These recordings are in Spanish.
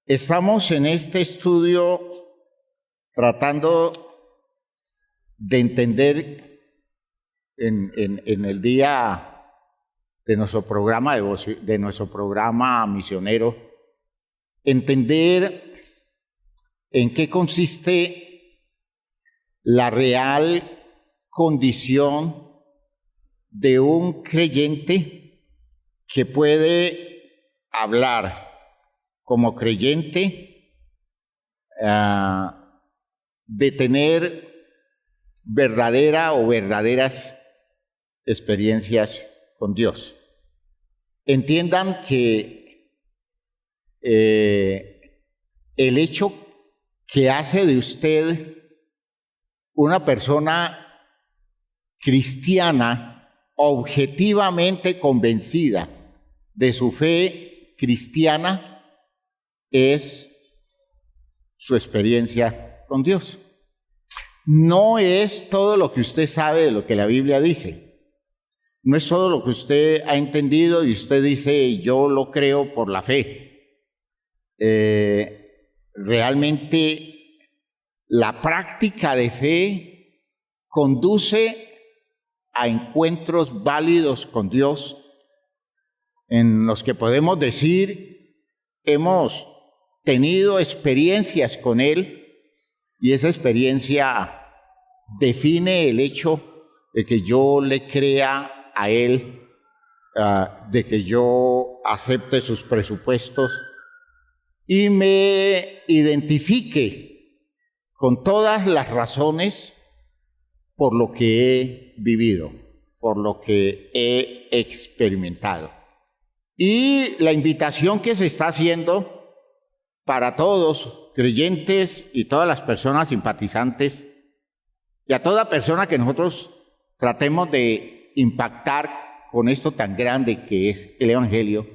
Estamos en este estudio tratando de entender en el día de nuestro programa misionero, entender en qué consiste la real condición de un creyente que puede hablar como creyente, de tener verdaderas experiencias con Dios. Entiendan que el hecho que hace de usted una persona cristiana objetivamente convencida de su fe cristiana es su experiencia con Dios. No es todo lo que usted sabe de lo que la Biblia dice. No es todo lo que usted ha entendido y usted dice, yo lo creo por la fe. Realmente la práctica de fe conduce a encuentros válidos con Dios en los que podemos decir, hemos tenido experiencias con Él y esa experiencia define el hecho de que yo le crea a Él, de que yo acepte sus presupuestos y me identifique con todas las razones por lo que he vivido, por lo que he experimentado. Y la invitación que se está haciendo para todos, creyentes y todas las personas simpatizantes, y a toda persona que nosotros tratemos de impactar con esto tan grande que es el Evangelio,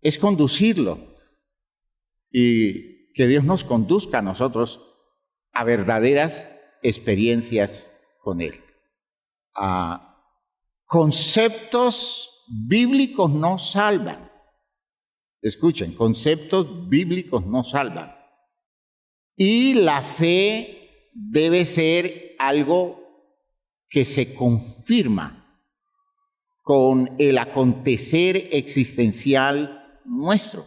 es conducirlo y que Dios nos conduzca a nosotros a verdaderas experiencias con Él. Conceptos bíblicos no salvan. Escuchen, conceptos bíblicos no salvan. Y la fe debe ser algo que se confirma con el acontecer existencial nuestro.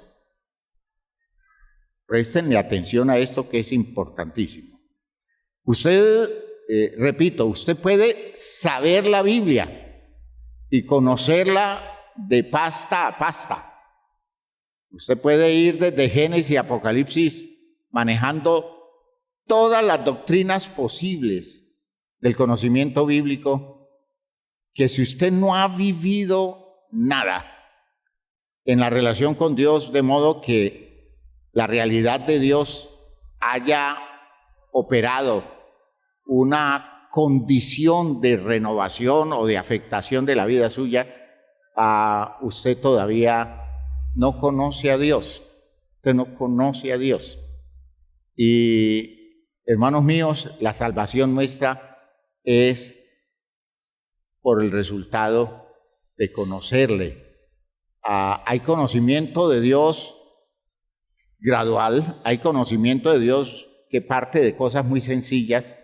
Prestenle atención a esto que es importantísimo. Usted, repito, usted puede saber la Biblia y conocerla de pasta a pasta. Usted puede ir desde Génesis y Apocalipsis manejando todas las doctrinas posibles del conocimiento bíblico, que si usted no ha vivido nada en la relación con Dios, de modo que la realidad de Dios haya operado una condición de renovación o de afectación de la vida suya, usted todavía no conoce a Dios. Usted no conoce a Dios. Y, hermanos míos, la salvación nuestra es por el resultado de conocerle. Hay conocimiento de Dios gradual, hay conocimiento de Dios que parte de cosas muy sencillas,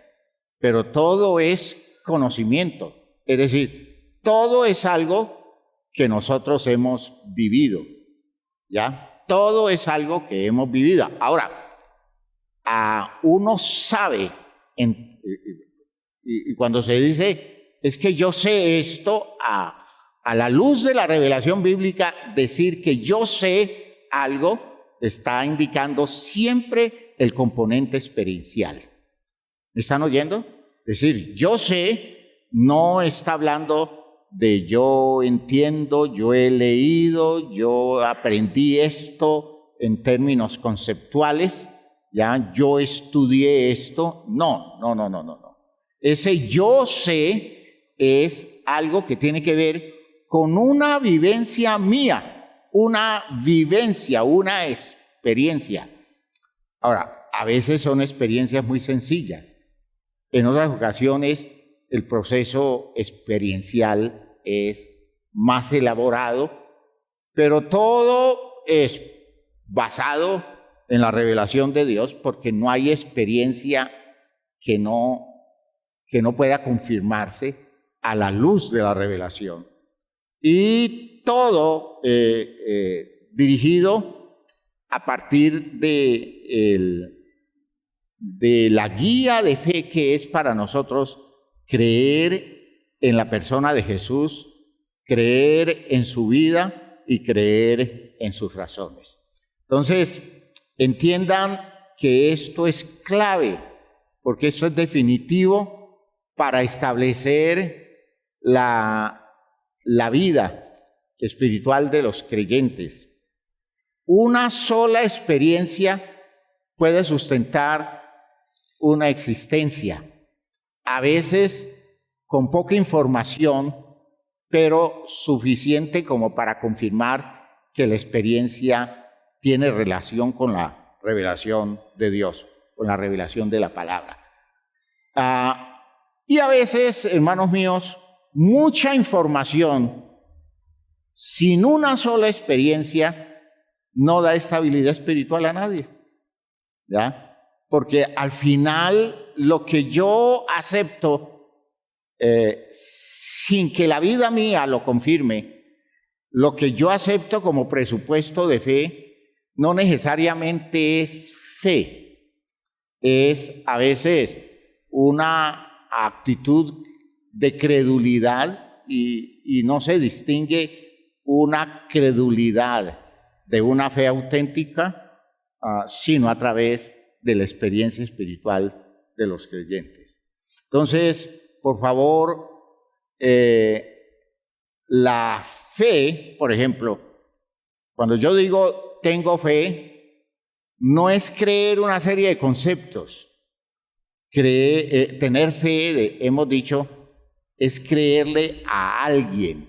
pero todo es conocimiento. Es decir, todo es algo que nosotros hemos vivido. ¿Ya? Todo es algo que hemos vivido. Ahora, uno sabe, y cuando se dice, es que yo sé esto, a la luz de la revelación bíblica, decir que yo sé algo está indicando siempre el componente experiencial. ¿Me están oyendo? Es decir, yo sé no está hablando de yo entiendo, yo he leído, yo aprendí esto en términos conceptuales, ya yo estudié esto. No. Ese yo sé es algo que tiene que ver con una vivencia mía, una experiencia. Ahora, a veces son experiencias muy sencillas. En otras ocasiones, el proceso experiencial es más elaborado, pero todo es basado en la revelación de Dios, porque no hay experiencia que no pueda confirmarse a la luz de la revelación. Y todo dirigido a partir de la guía de fe que es para nosotros creer en la persona de Jesús, creer en su vida y creer en sus razones. Entonces, entiendan que esto es clave, porque esto es definitivo para establecer la vida espiritual de los creyentes. Una sola experiencia puede sustentar una existencia, a veces con poca información, pero suficiente como para confirmar que la experiencia tiene relación con la revelación de Dios, con la revelación de la palabra. Y a veces, hermanos míos, mucha información sin una sola experiencia no da estabilidad espiritual a nadie, ¿ya? Porque al final lo que yo acepto, sin que la vida mía lo confirme, lo que yo acepto como presupuesto de fe, no necesariamente es fe, es a veces una actitud de credulidad y no se distingue una credulidad de una fe auténtica, sino a través de la experiencia espiritual de los creyentes. Entonces, por favor, la fe, por ejemplo, cuando yo digo tengo fe, no es creer una serie de conceptos. Tener fe, hemos dicho, es creerle a alguien.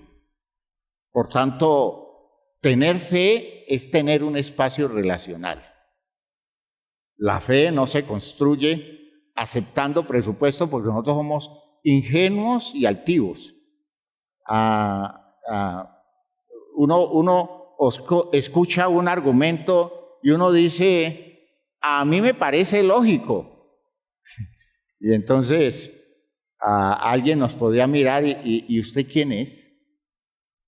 Por tanto, tener fe es tener un espacio relacional. La fe no se construye aceptando presupuesto porque nosotros somos ingenuos y altivos. Uno escucha un argumento y uno dice, a mí me parece lógico. Y entonces alguien nos podría mirar y ¿usted quién es?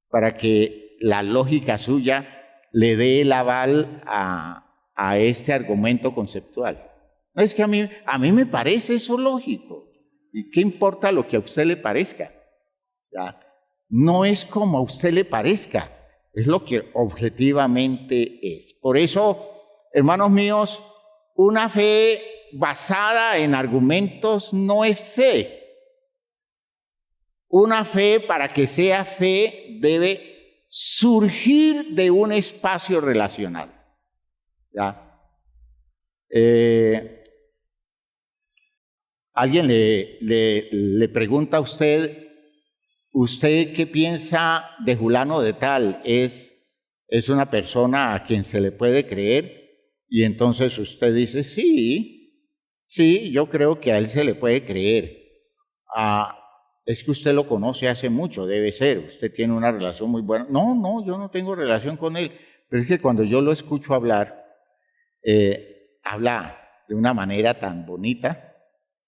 Para que la lógica suya le dé el aval a este argumento conceptual. No, es que a mí me parece eso lógico. ¿Y qué importa lo que a usted le parezca? ¿Ya? No es como a usted le parezca, es lo que objetivamente es. Por eso, hermanos míos, una fe basada en argumentos no es fe. Una fe, para que sea fe, debe surgir de un espacio relacional. ¿Ya? Alguien le pregunta a usted qué piensa de fulano de tal, ¿es una persona a quien se le puede creer? Y entonces usted dice, sí, yo creo que a él se le puede creer. Es que usted lo conoce hace mucho, debe ser, usted tiene una relación muy buena. No, yo no tengo relación con él, pero es que cuando yo lo escucho hablar, habla de una manera tan bonita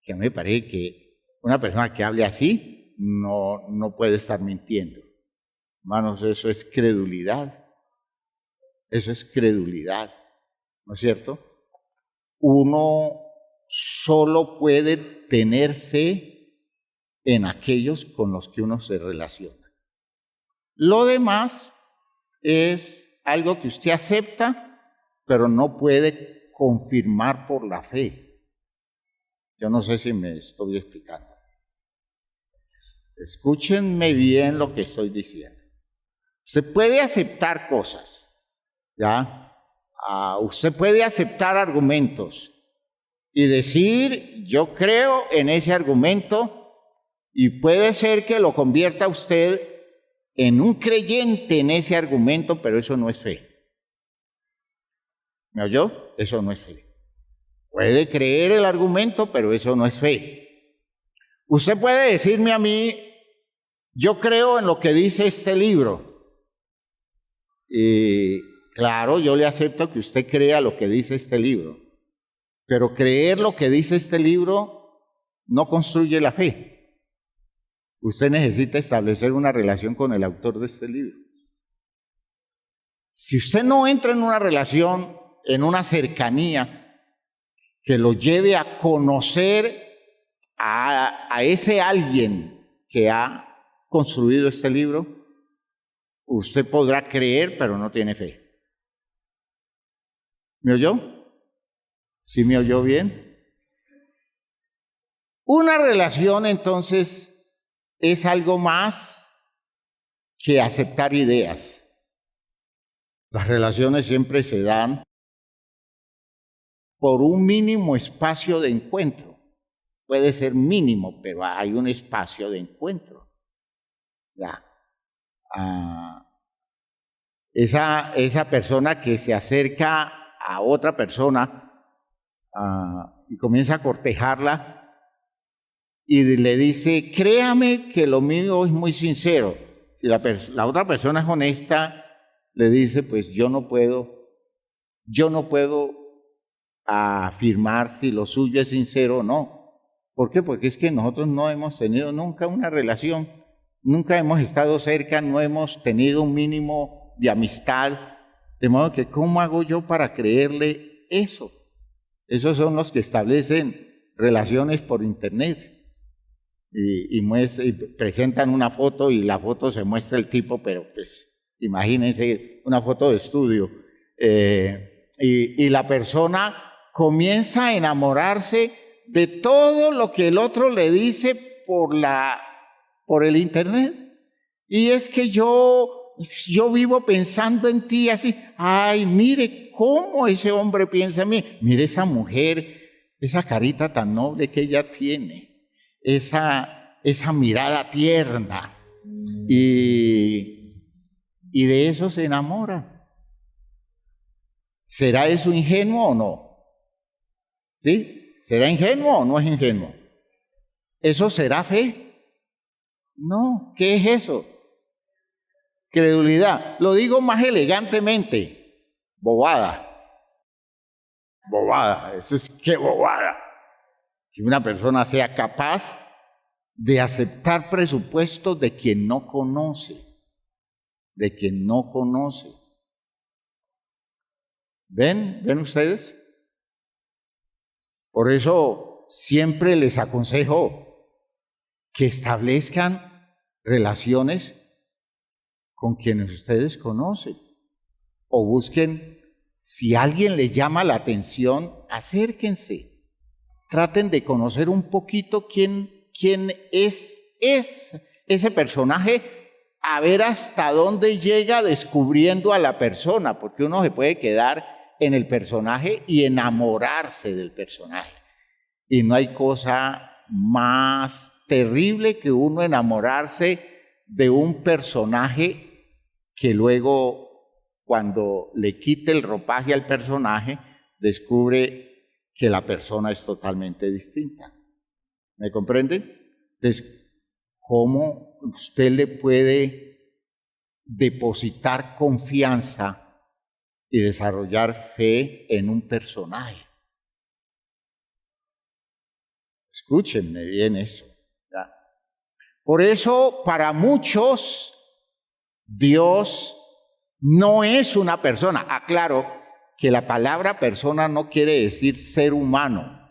que a mí me parece que una persona que hable así no puede estar mintiendo. Hermanos, eso es credulidad. Eso es credulidad, ¿no es cierto? Uno solo puede tener fe en aquellos con los que uno se relaciona. Lo demás es algo que usted acepta, pero no puede confirmar por la fe. Yo no sé si me estoy explicando. Escúchenme bien lo que estoy diciendo. Usted puede aceptar cosas, ¿ya? Usted puede aceptar argumentos y decir, yo creo en ese argumento, y puede ser que lo convierta a usted en un creyente en ese argumento, pero eso no es fe. ¿Me oyó? Eso no es fe. Puede creer el argumento, pero eso no es fe. Usted puede decirme a mí, yo creo en lo que dice este libro. Y Claro, yo le acepto que usted crea lo que dice este libro, pero creer lo que dice este libro no construye la fe. Usted necesita establecer una relación con el autor de este libro. Si usted no entra en una relación, en una cercanía que lo lleve a conocer a ese alguien que ha construido este libro, usted podrá creer, pero no tiene fe. ¿Me oyó? ¿Sí me oyó bien? Una relación, entonces, es algo más que aceptar ideas. Las relaciones siempre se dan por un mínimo espacio de encuentro. Puede ser mínimo, pero hay un espacio de encuentro. Ya. Esa persona que se acerca a otra persona y comienza a cortejarla y le dice, créame que lo mío es muy sincero. Si la otra persona es honesta, le dice, pues yo no puedo afirmar si lo suyo es sincero o no. ¿Por qué? Porque es que nosotros no hemos tenido nunca una relación, nunca hemos estado cerca, no hemos tenido un mínimo de amistad, de modo que ¿cómo hago yo para creerle eso? Esos son los que establecen relaciones por internet y presentan una foto y la foto se muestra el tipo, pero pues imagínense una foto de estudio y la persona comienza a enamorarse de todo lo que el otro le dice por el internet. Y es que yo vivo pensando en ti así. Ay, mire cómo ese hombre piensa en mí. Mire esa mujer, esa carita tan noble que ella tiene. Esa mirada tierna. Y de eso se enamora. ¿Será eso ingenuo o no? ¿Sí? ¿Será ingenuo o no es ingenuo? ¿Eso será fe? No. ¿Qué es eso? Credulidad. Lo digo más elegantemente. Bobada. Bobada. Eso es qué bobada. Que una persona sea capaz de aceptar presupuestos de quien no conoce. De quien no conoce. ¿Ven? ¿Ven ustedes? Por eso siempre les aconsejo que establezcan relaciones con quienes ustedes conocen o busquen, si alguien les llama la atención, acérquense, traten de conocer un poquito quién es ese personaje, a ver hasta dónde llega descubriendo a la persona, porque uno se puede quedar en el personaje y enamorarse del personaje. Y no hay cosa más terrible que uno enamorarse de un personaje que luego, cuando le quite el ropaje al personaje, descubre que la persona es totalmente distinta. ¿Me comprenden? Entonces, ¿cómo usted le puede depositar confianza y desarrollar fe en un personaje? Escúchenme bien eso. ¿Ya? Por eso, para muchos, Dios no es una persona. Aclaro que la palabra persona no quiere decir ser humano.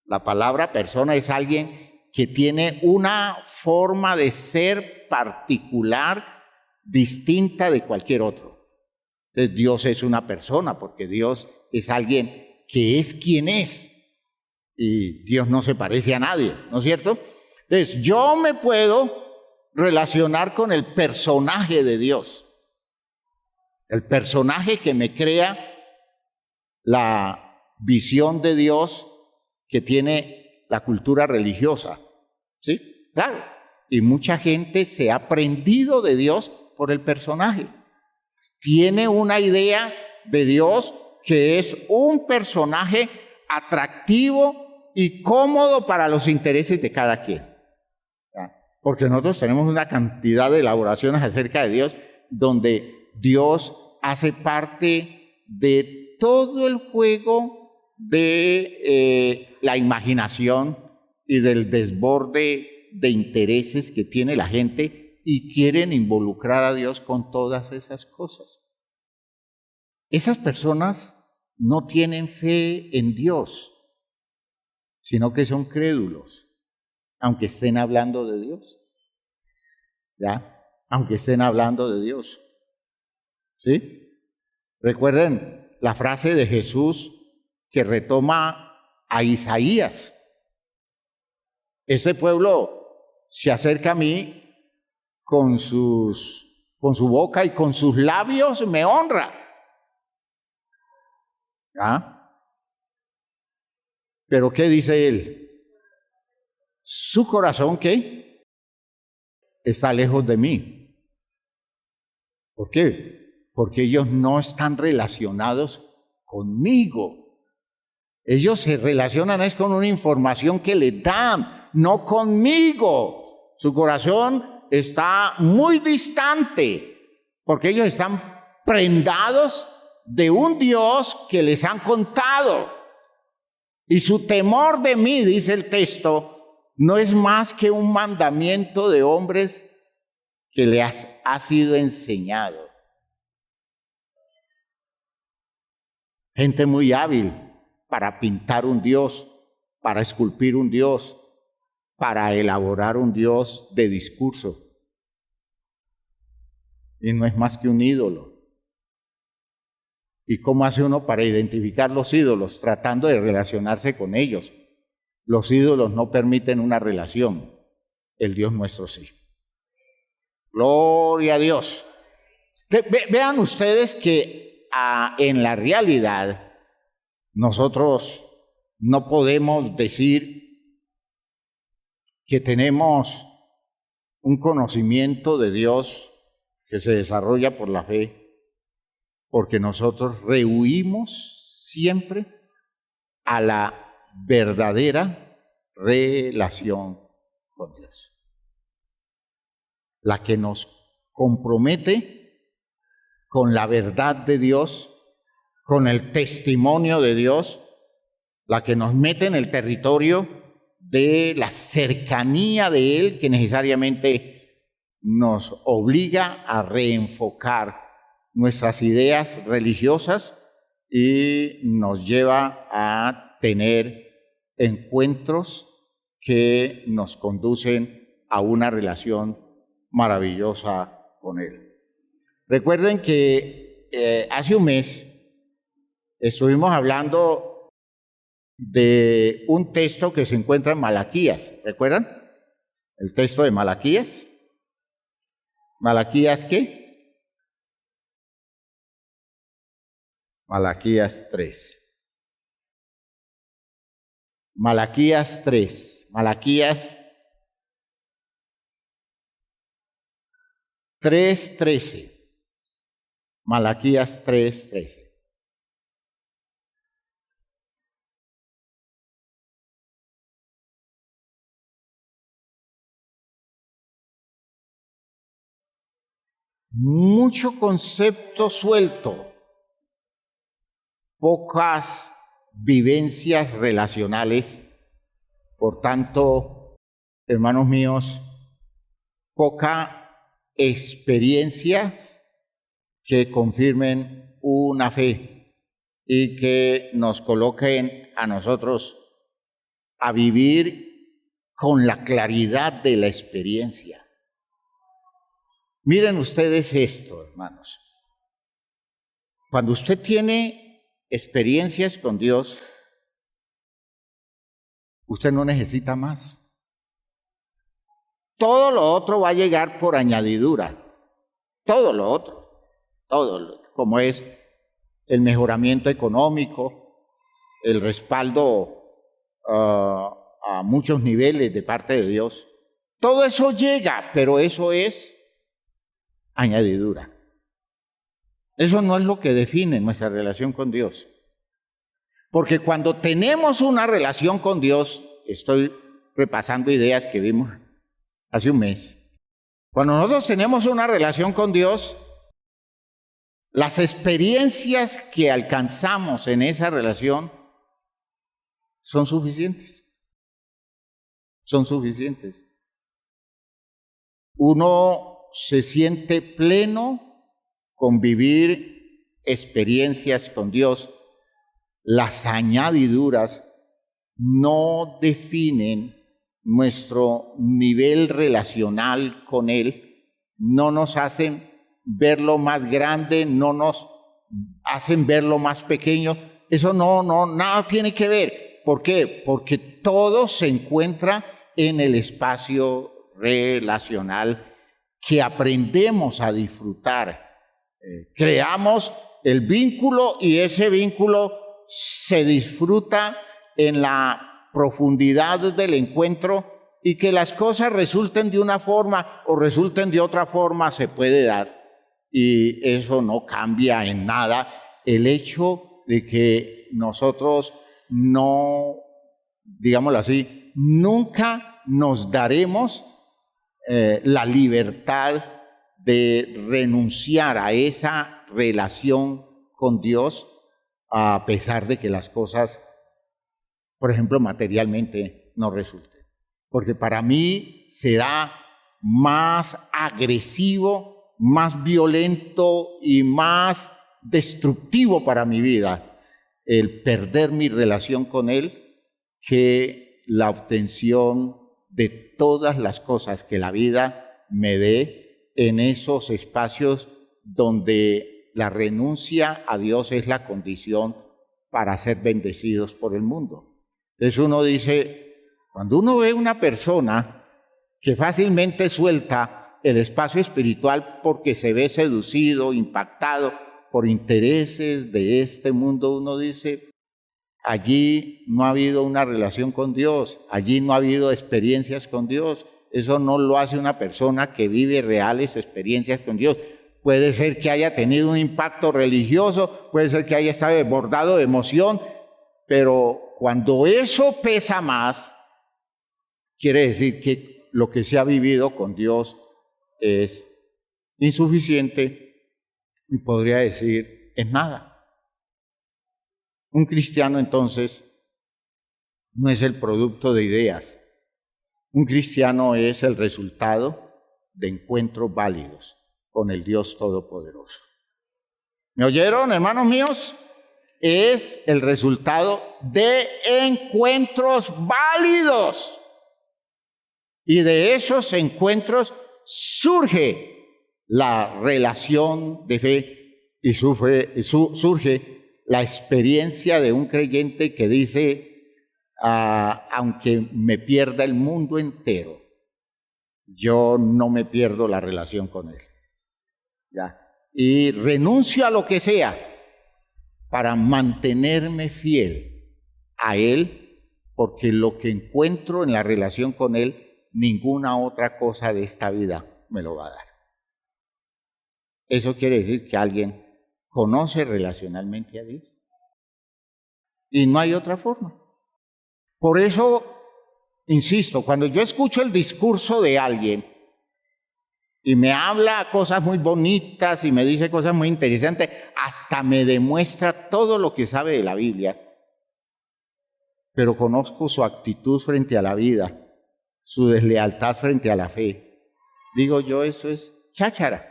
La palabra persona es alguien que tiene una forma de ser particular, distinta de cualquier otro. Entonces, Dios es una persona, porque Dios es alguien que es quien es. Y Dios no se parece a nadie, ¿no es cierto? Entonces, yo me puedo relacionar con el personaje de Dios. El personaje que me crea la visión de Dios que tiene la cultura religiosa. ¿Sí? Claro. Y mucha gente se ha prendido de Dios por el personaje. Tiene una idea de Dios que es un personaje atractivo y cómodo para los intereses de cada quien. ¿Ya? Porque nosotros tenemos una cantidad de elaboraciones acerca de Dios donde Dios hace parte de todo el juego de la imaginación y del desborde de intereses que tiene la gente y quieren involucrar a Dios con todas esas cosas. Esas personas no tienen fe en Dios, sino que son crédulos, aunque estén hablando de Dios. ¿Ya? Aunque estén hablando de Dios. ¿Sí? Recuerden la frase de Jesús que retoma a Isaías. Este pueblo se acerca a mí con su boca y con sus labios me honra. ¿Ah? Pero ¿qué dice él? Su corazón, ¿qué? Está lejos de mí. ¿Por qué? Porque ellos no están relacionados conmigo. Ellos se relacionan es con una información que les dan, no conmigo. Su corazón está muy distante, porque ellos están prendados de un Dios que les han contado. Y su temor de mí, dice el texto, no es más que un mandamiento de hombres que les ha sido enseñado. Gente muy hábil para pintar un Dios, para esculpir un Dios, para elaborar un Dios de discurso. Y no es más que un ídolo. ¿Y cómo hace uno para identificar los ídolos? Tratando de relacionarse con ellos. Los ídolos no permiten una relación. El Dios nuestro sí. Gloria a Dios. Vean ustedes que en la realidad nosotros no podemos decir que tenemos un conocimiento de Dios que se desarrolla por la fe, porque nosotros rehuimos siempre a la verdadera relación con Dios. La que nos compromete con la verdad de Dios, con el testimonio de Dios, la que nos mete en el territorio de la cercanía de Él, que necesariamente nos obliga a reenfocar nuestras ideas religiosas y nos lleva a tener encuentros que nos conducen a una relación maravillosa con Él. Recuerden que hace un mes estuvimos hablando de un texto que se encuentra en Malaquías. ¿Recuerdan? El texto de Malaquías. ¿Malaquías qué? Malaquías 3. Malaquías 3. Malaquías 3:13. Malaquías 3:13. Mucho concepto suelto, pocas vivencias relacionales, por tanto, hermanos míos, poca experiencias que confirmen una fe y que nos coloquen a nosotros a vivir con la claridad de la experiencia. Miren ustedes esto, hermanos. Cuando usted tiene experiencias con Dios, usted no necesita más. Todo lo otro va a llegar por añadidura. Todo lo otro. Como es el mejoramiento económico, el respaldo a muchos niveles de parte de Dios. Todo eso llega, pero eso es añadidura. Eso no es lo que define nuestra relación con Dios. Porque cuando tenemos una relación con Dios, estoy repasando ideas que vimos hace un mes. Cuando nosotros tenemos una relación con Dios, Las experiencias que alcanzamos en esa relación son suficientes. Son suficientes. Uno se siente pleno con vivir experiencias con Dios. Las añadiduras no definen nuestro nivel relacional con Él, no nos hacen verlo más grande, no nos hacen verlo más pequeño. Eso nada tiene que ver. ¿Por qué? Porque todo se encuentra en el espacio relacional que aprendemos a disfrutar. Creamos el vínculo y ese vínculo se disfruta en la profundidad del encuentro, y que las cosas resulten de una forma o resulten de otra forma se puede dar. Y eso no cambia en nada el hecho de que nosotros no, digámoslo así, nunca nos daremos la libertad de renunciar a esa relación con Dios, a pesar de que las cosas, por ejemplo, materialmente no resulten. Porque para mí será más agresivo, más violento y más destructivo para mi vida el perder mi relación con Él que la obtención de todas las cosas que la vida me dé en esos espacios donde la renuncia a Dios es la condición para ser bendecidos por el mundo. Entonces uno dice, cuando uno ve una persona que fácilmente suelta el espacio espiritual porque se ve seducido, impactado por intereses de este mundo, uno dice, allí no ha habido una relación con Dios, allí no ha habido experiencias con Dios. Eso no lo hace una persona que vive reales experiencias con Dios. Puede ser que haya tenido un impacto religioso, puede ser que haya estado desbordado de emoción, pero cuando eso pesa más, quiere decir que lo que se ha vivido con Dios es insuficiente y podría decir es nada. Un cristiano entonces no es el producto de ideas. Un cristiano es el resultado de encuentros válidos con el Dios Todopoderoso. ¿Me oyeron, hermanos míos? Es el resultado de encuentros válidos. Y de esos encuentros surge la relación de fe y surge la experiencia de un creyente que dice, aunque me pierda el mundo entero, yo no me pierdo la relación con Él. ¿Ya? Y renuncio a lo que sea para mantenerme fiel a Él, porque lo que encuentro en la relación con Él, ninguna otra cosa de esta vida me lo va a dar. Eso quiere decir que alguien conoce relacionalmente a Dios. Y no hay otra forma. Por eso, insisto, cuando yo escucho el discurso de alguien y me habla cosas muy bonitas y me dice cosas muy interesantes, hasta me demuestra todo lo que sabe de la Biblia, pero conozco su actitud frente a la vida, su deslealtad frente a la fe, digo yo, eso es cháchara.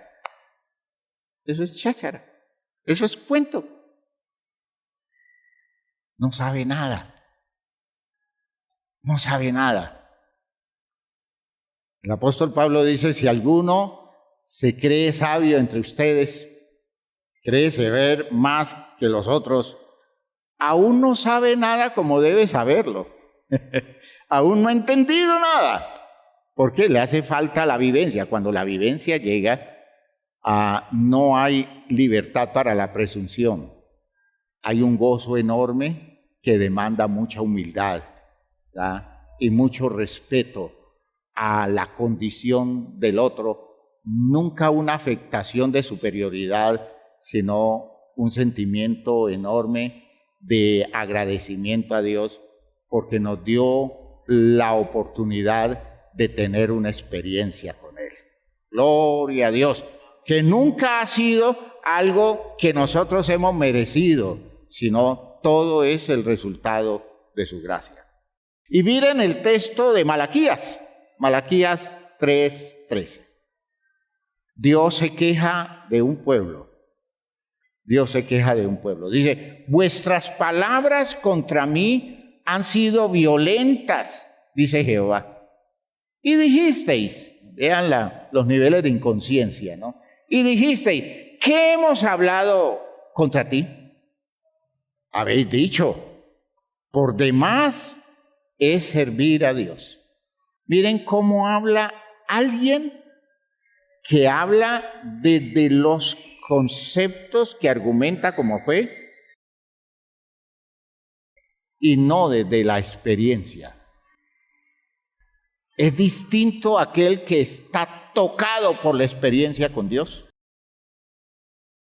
Eso es cháchara. Eso es cuento. No sabe nada. No sabe nada. El apóstol Pablo dice, si alguno se cree sabio entre ustedes, cree saber más que los otros, aún no sabe nada como debe saberlo. Aún no ha entendido nada. Porque le hace falta la vivencia. Cuando la vivencia llega, no hay libertad para la presunción. Hay un gozo enorme que demanda mucha humildad, ¿verdad? Y mucho respeto a la condición del otro. Nunca una afectación de superioridad, sino un sentimiento enorme de agradecimiento a Dios porque nos dio la oportunidad de tener una experiencia con Él. Gloria a Dios. que nunca ha sido algo que nosotros hemos merecido, sino todo es el resultado de su gracia. Y miren el texto de Malaquías 3:13. Dios se queja de un pueblo. Dios se queja de un pueblo. Dice, vuestras palabras contra mí han sido violentas, dice Jehová. Y dijisteis, vean los niveles de inconsciencia, ¿no? Y dijisteis, ¿qué hemos hablado contra ti? Habéis dicho, por demás es servir a Dios. Miren cómo habla alguien que habla desde los conceptos que argumenta como fe y no desde la experiencia. Es distinto aquel que está tocado por la experiencia con Dios,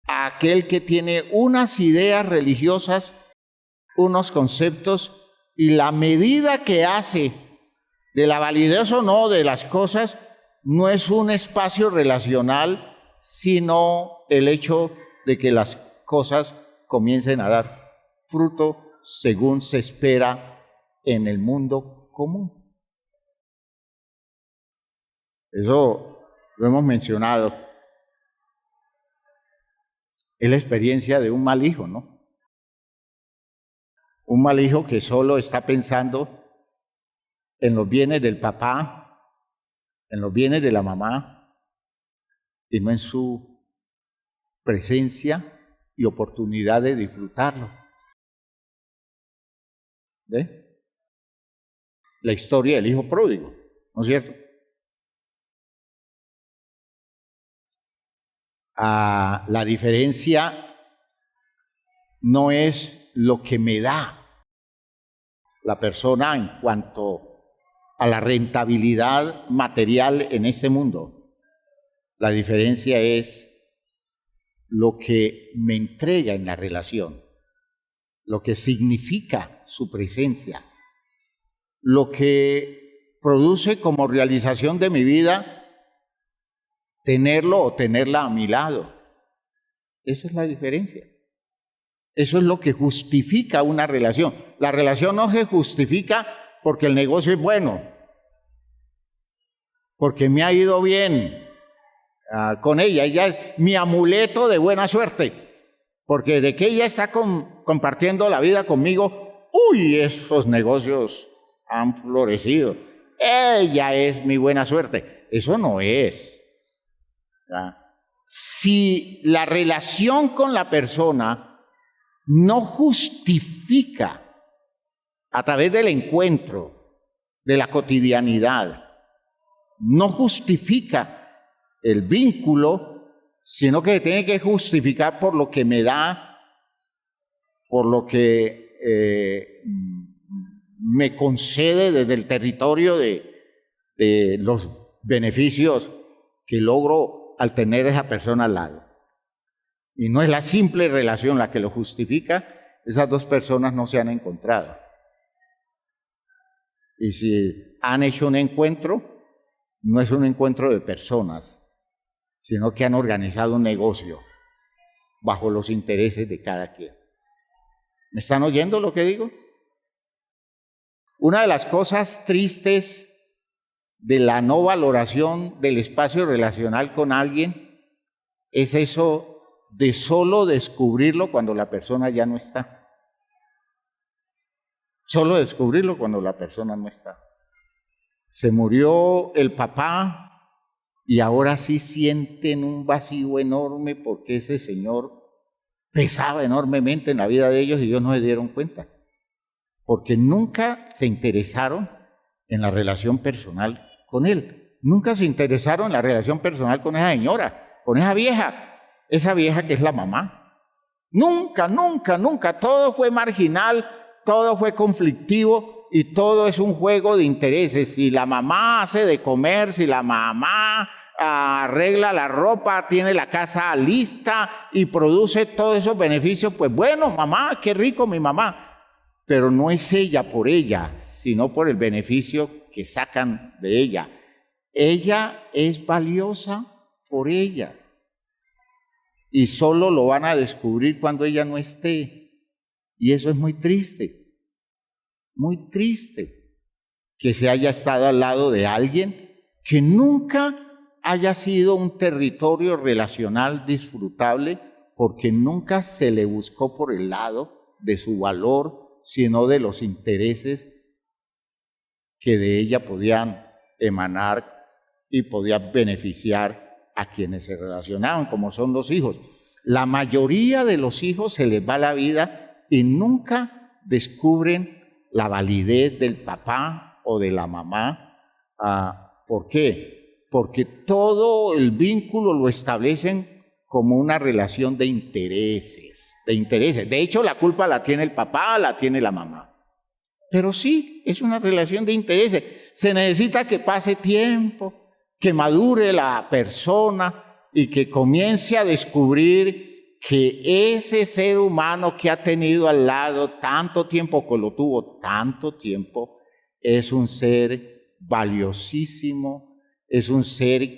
a aquel que tiene unas ideas religiosas, unos conceptos, y la medida que hace de la validez o no de las cosas no es un espacio relacional, sino el hecho de que las cosas comiencen a dar fruto según se espera en el mundo común. Eso lo hemos mencionado. Es la experiencia de un mal hijo, ¿no? Un mal hijo que solo está pensando en los bienes del papá, en los bienes de la mamá, y no en su presencia y oportunidad de disfrutarlo. ¿Ve? La historia del hijo pródigo, ¿no es cierto? La diferencia no es lo que me da la persona en cuanto a la rentabilidad material en este mundo. La diferencia es lo que me entrega en la relación, lo que significa su presencia, lo que produce como realización de mi vida tenerlo o tenerla a mi lado. Esa es la diferencia. Eso es lo que justifica una relación. La relación no se justifica porque el negocio es bueno, porque me ha ido bien con ella. Ella es mi amuleto de buena suerte, porque de que ella está compartiendo la vida conmigo, ¡uy! Esos negocios han florecido. Ella es mi buena suerte. Eso no es. Si la relación con la persona no justifica a través del encuentro, de la cotidianidad, no justifica el vínculo, sino que tiene que justificar por lo que me da, por lo que me concede desde el territorio de los beneficios que logro al tener a esa persona al lado. Y no es la simple relación la que lo justifica, esas dos personas no se han encontrado. Y si han hecho un encuentro, no es un encuentro de personas, sino que han organizado un negocio bajo los intereses de cada quien. ¿Me están oyendo lo que digo? Una de las cosas tristes de la no valoración del espacio relacional con alguien es eso de solo descubrirlo cuando la persona ya no está. Solo descubrirlo cuando la persona no está. Se murió el papá y ahora sí sienten un vacío enorme porque ese señor pesaba enormemente en la vida de ellos y ellos no se dieron cuenta. Porque nunca se interesaron en la relación personal con él. Nunca se interesaron en la relación personal con esa señora, con esa vieja que es la mamá. Nunca, nunca, nunca. Todo fue marginal, todo fue conflictivo y todo es un juego de intereses. Si la mamá hace de comer, si la mamá arregla la ropa, tiene la casa lista y produce todos esos beneficios, pues bueno, mamá, qué rico mi mamá. Pero no es ella por ella, sino por el beneficio que sacan de ella. Ella es valiosa por ella. y solo lo van a descubrir cuando ella no esté. Y eso es muy triste que se haya estado al lado de alguien que nunca haya sido un territorio relacional disfrutable, porque nunca se le buscó por el lado de su valor, sino de los intereses que de ella podían emanar y podían beneficiar a quienes se relacionaban, como son los hijos. La mayoría de los hijos se les va la vida y nunca descubren la validez del papá o de la mamá. ¿Por qué? Porque todo el vínculo lo establecen como una relación de intereses. De hecho, la culpa la tiene el papá, la tiene la mamá. Pero sí, es una relación de intereses. Se necesita que pase tiempo, que madure la persona y que comience a descubrir que ese ser humano que ha tenido al lado tanto tiempo, que lo tuvo tanto tiempo, es un ser valiosísimo, es un ser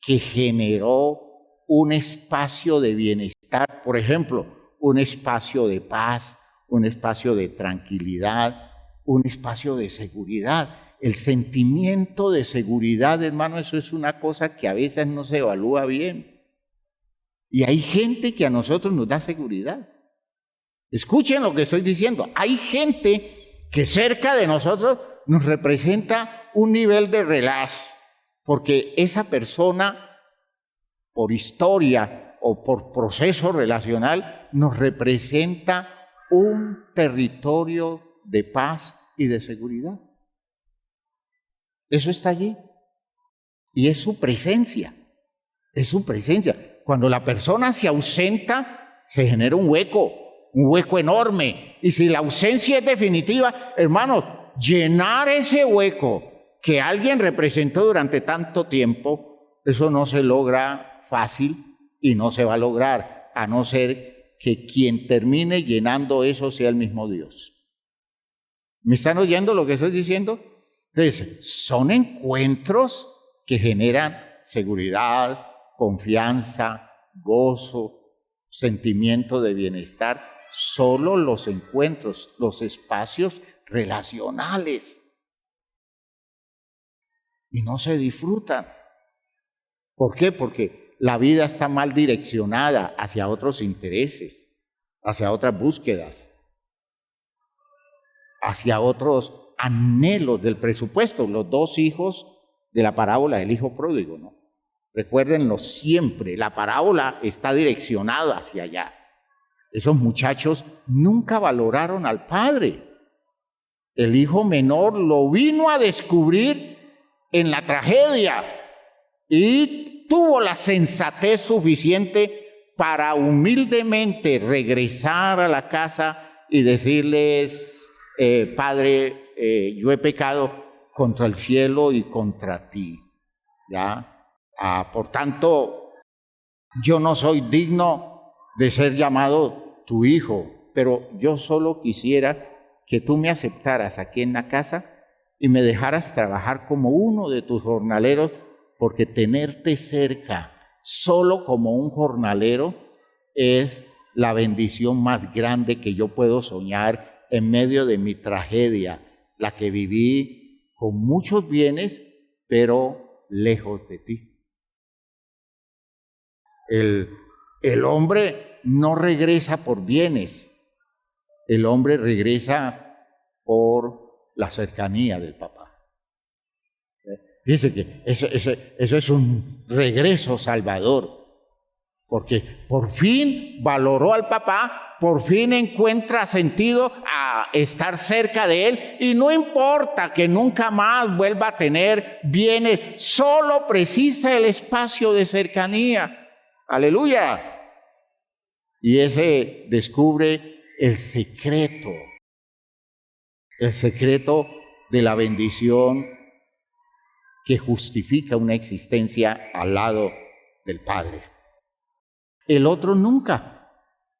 que generó un espacio de bienestar, por ejemplo, un espacio de paz, un espacio de tranquilidad, un espacio de seguridad. El sentimiento de seguridad, hermano, eso es una cosa que a veces no se evalúa bien. Y hay gente que a nosotros nos da seguridad. Escuchen lo que estoy diciendo. Hay gente que cerca de nosotros nos representa un nivel de relax, porque esa persona, por historia o por proceso relacional, nos representa un territorio de paz y de seguridad. Eso está allí. Y es su presencia. Es su presencia. Cuando la persona se ausenta, se genera un hueco enorme. Y si la ausencia es definitiva, hermanos, llenar ese hueco que alguien representó durante tanto tiempo, eso no se logra fácil y no se va a lograr, a no ser que quien termine llenando eso sea el mismo Dios. ¿Me están oyendo lo que estoy diciendo? Entonces, son encuentros que generan seguridad, confianza, gozo, sentimiento de bienestar. Solo los encuentros, los espacios relacionales. Y no se disfrutan. ¿Por qué? Porque la vida está mal direccionada hacia otros intereses, hacia otras búsquedas, hacia otros anhelos del presupuesto. Los dos hijos de la parábola del hijo pródigo, ¿no? Recuérdenlo siempre, la parábola está direccionada hacia allá. Esos muchachos nunca valoraron al padre. El hijo menor lo vino a descubrir en la tragedia y tuvo la sensatez suficiente para humildemente regresar a la casa y decirles: Padre, yo he pecado contra el cielo y contra ti. ¿Ya? Por tanto, yo no soy digno de ser llamado tu hijo, pero yo solo quisiera que tú me aceptaras aquí en la casa y me dejaras trabajar como uno de tus jornaleros, porque tenerte cerca solo como un jornalero es la bendición más grande que yo puedo soñar en medio de mi tragedia, la que viví con muchos bienes, pero lejos de ti. El hombre no regresa por bienes, el hombre regresa por la cercanía del papá. Fíjense que eso es un regreso salvador, porque por fin valoró al papá, por fin encuentra sentido a estar cerca de él, y no importa que nunca más vuelva a tener bienes, solo precisa el espacio de cercanía. ¡Aleluya! Y ese descubre el secreto de la bendición que justifica una existencia al lado del Padre. El otro nunca,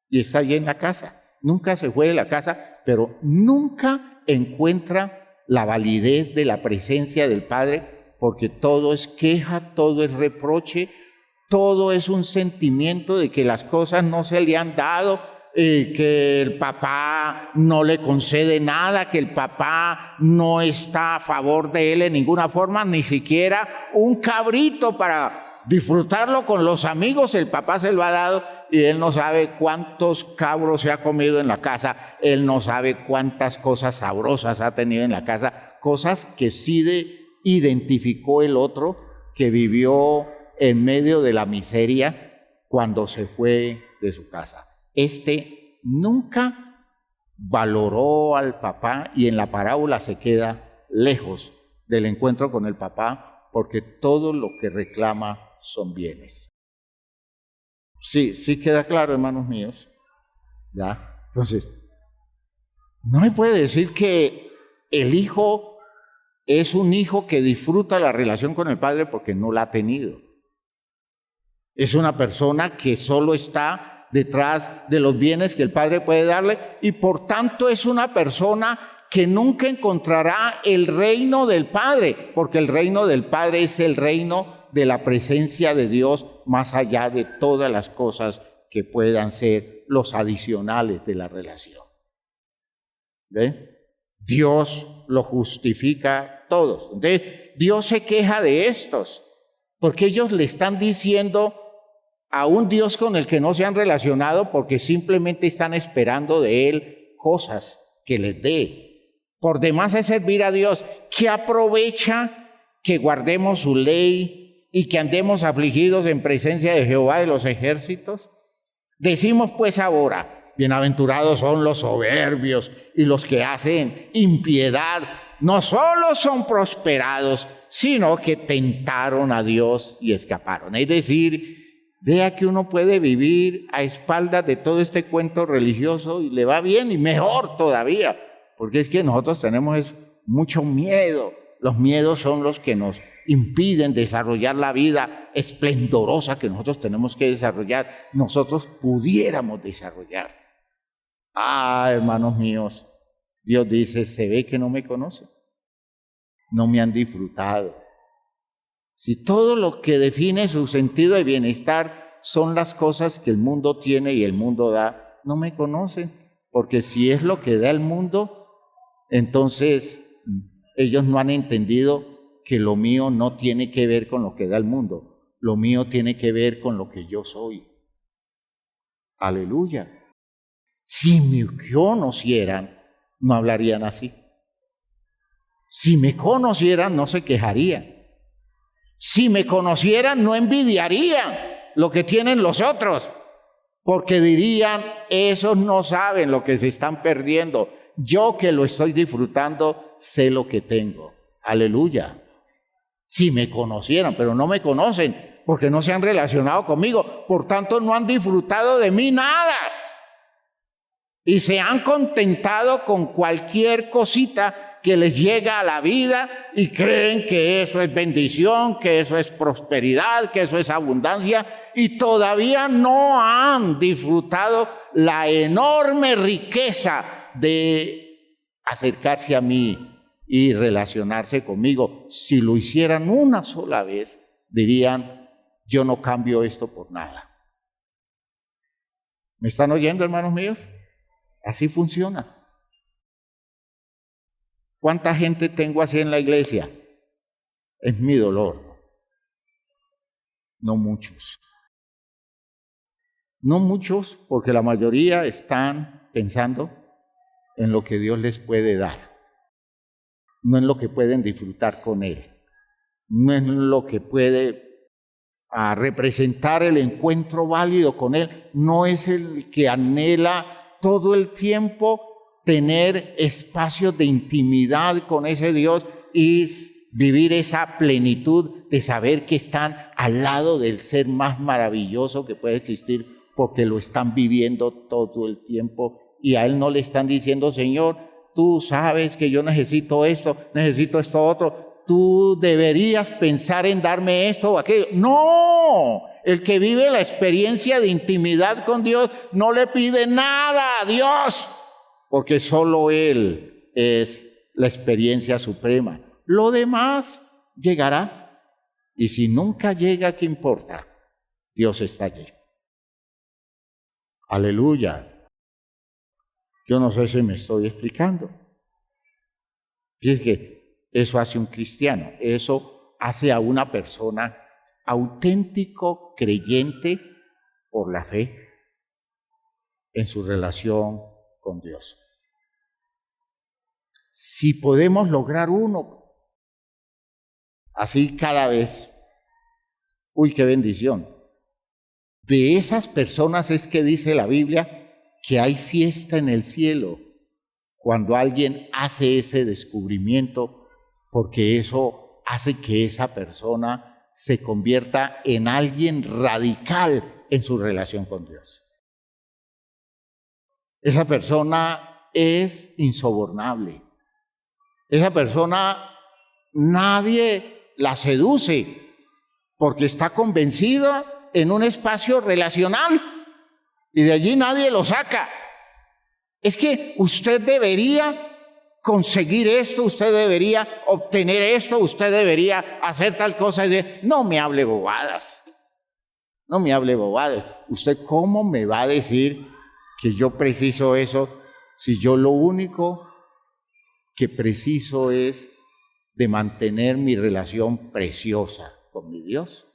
y está allí en la casa, nunca se fue de la casa, pero nunca encuentra la validez de la presencia del Padre, porque todo es queja, todo es reproche, todo es un sentimiento de que las cosas no se le han dado, que el papá no le concede nada, que el papá no está a favor de él en ninguna forma, ni siquiera un cabrito para disfrutarlo con los amigos, el papá se lo ha dado y él no sabe cuántos cabros se ha comido en la casa, él no sabe cuántas cosas sabrosas ha tenido en la casa, cosas que sí identificó el otro que vivió en medio de la miseria cuando se fue de su casa. Este nunca valoró al papá y en la parábola se queda lejos del encuentro con el papá porque todo lo que reclama son bienes. Sí queda claro, hermanos míos. ¿Ya? Entonces, no me puede decir que el hijo es un hijo que disfruta la relación con el padre porque no la ha tenido. Es una persona que solo está detrás de los bienes que el padre puede darle y por tanto es una persona que nunca encontrará el reino del Padre, porque el reino del Padre es el reino de la presencia de Dios más allá de todas las cosas que puedan ser los adicionales de la relación. ¿Ve? Dios lo justifica a todos. Entonces, Dios se queja de estos, porque ellos le están diciendo a un Dios con el que no se han relacionado porque simplemente están esperando de Él cosas que les dé. Por demás es servir a Dios. ¿Qué aprovecha que guardemos su ley y que andemos afligidos en presencia de Jehová de los ejércitos? Decimos pues ahora, bienaventurados son los soberbios y los que hacen impiedad. No solo son prosperados, sino que tentaron a Dios y escaparon. Es decir, vea que uno puede vivir a espaldas de todo este cuento religioso y le va bien y mejor todavía, porque es que nosotros tenemos mucho miedo. Los miedos son los que nos impiden desarrollar la vida esplendorosa que nosotros tenemos que desarrollar, nosotros pudiéramos desarrollar. Hermanos míos, Dios dice, se ve que no me conocen, no me han disfrutado. Si todo lo que define su sentido de bienestar son las cosas que el mundo tiene y el mundo da, no me conocen, porque si es lo que da el mundo, entonces ellos no han entendido que lo mío no tiene que ver con lo que da el mundo, lo mío tiene que ver con lo que yo soy. Aleluya. Si me conocieran, no hablarían así. Si me conocieran, no se quejarían. Si me conocieran, no envidiarían lo que tienen los otros, porque dirían, esos no saben lo que se están perdiendo. Yo que lo estoy disfrutando, sé lo que tengo. Aleluya. Si me conocieran, pero no me conocen, porque no se han relacionado conmigo, por tanto no han disfrutado de mí nada. Y se han contentado con cualquier cosita que les llega a la vida y creen que eso es bendición, que eso es prosperidad, que eso es abundancia y todavía no han disfrutado la enorme riqueza de acercarse a mí y relacionarse conmigo. Si lo hicieran una sola vez, dirían, yo no cambio esto por nada. ¿Me están oyendo, hermanos míos? Así funciona. ¿Cuánta gente tengo así en la iglesia? Es mi dolor. No muchos. No muchos, porque la mayoría están pensando en lo que Dios les puede dar, no en lo que pueden disfrutar con Él, no en lo que puede representar el encuentro válido con Él, no es el que anhela todo el tiempo tener espacios de intimidad con ese Dios y vivir esa plenitud de saber que están al lado del ser más maravilloso que puede existir, porque lo están viviendo todo el tiempo y a Él no le están diciendo, Señor, tú sabes que yo necesito esto otro, tú deberías pensar en darme esto o aquello. No, el que vive la experiencia de intimidad con Dios no le pide nada a Dios, porque solo Él es la experiencia suprema. Lo demás llegará. Y si nunca llega, ¿qué importa? Dios está allí. Aleluya. Yo no sé si me estoy explicando. Fíjense que eso hace un cristiano, eso hace a una persona auténtico creyente por la fe en su relación con Dios. Si podemos lograr uno así cada vez, uy, qué bendición. De esas personas es que dice la Biblia que hay fiesta en el cielo cuando alguien hace ese descubrimiento, porque eso hace que esa persona se convierta en alguien radical en su relación con Dios. Esa persona es insobornable. Esa persona nadie la seduce porque está convencida en un espacio relacional y de allí nadie lo saca. Es que usted debería conseguir esto, usted debería obtener esto, usted debería hacer tal cosa. No me hable bobadas, no me hable bobadas. ¿Usted cómo me va a decir que yo preciso eso si yo lo único que preciso es de mantener mi relación preciosa con mi Dios?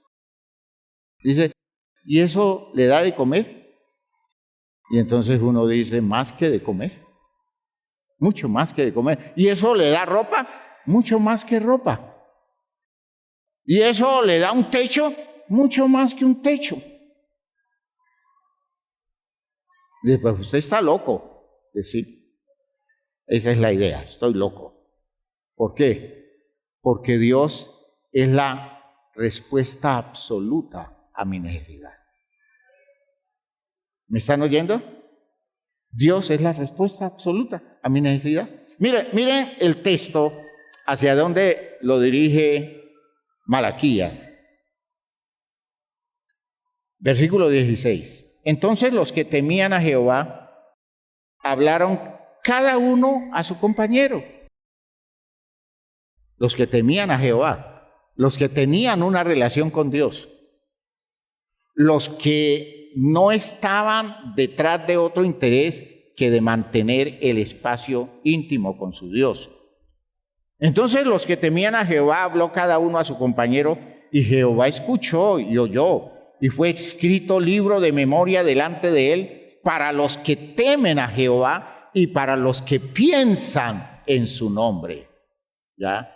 Dice, ¿y eso le da de comer? Y entonces uno dice, más que de comer, mucho más que de comer. ¿Y eso le da ropa? Mucho más que ropa. ¿Y eso le da un techo? Mucho más que un techo. Dice, pues usted está loco. Sí, esa es la idea, estoy loco. ¿Por qué? Porque Dios es la respuesta absoluta a mi necesidad. ¿Me están oyendo? Dios es la respuesta absoluta a mi necesidad. Miren el texto hacia donde lo dirige Malaquías. Versículo 16. Entonces los que temían a Jehová hablaron cada uno a su compañero. Los que temían a Jehová, los que tenían una relación con Dios, los que no estaban detrás de otro interés que de mantener el espacio íntimo con su Dios. Entonces los que temían a Jehová habló cada uno a su compañero, y Jehová escuchó y oyó, y fue escrito libro de memoria delante de él para los que temen a Jehová y para los que piensan en su nombre. ¿Ya?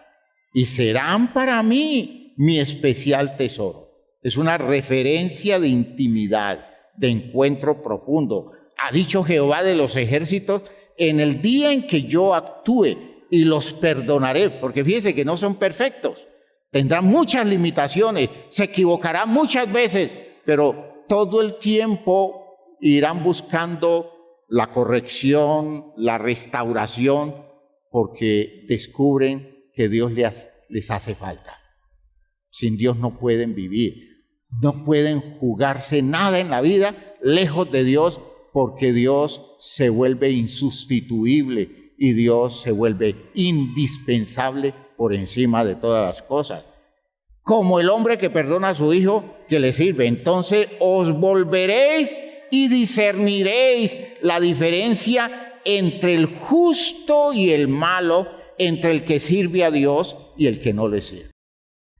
Y serán para mí mi especial tesoro. Es una referencia de intimidad, de encuentro profundo. Ha dicho Jehová de los ejércitos, en el día en que yo actúe y los perdonaré, porque fíjense que no son perfectos, tendrán muchas limitaciones, se equivocarán muchas veces, pero todo el tiempo irán buscando la corrección, la restauración, porque descubren que Dios les hace falta. Sin Dios no pueden vivir. No pueden jugarse nada en la vida lejos de Dios, porque Dios se vuelve insustituible y Dios se vuelve indispensable por encima de todas las cosas. Como el hombre que perdona a su hijo que le sirve. Entonces os volveréis y discerniréis la diferencia entre el justo y el malo, entre el que sirve a Dios y el que no le sirve.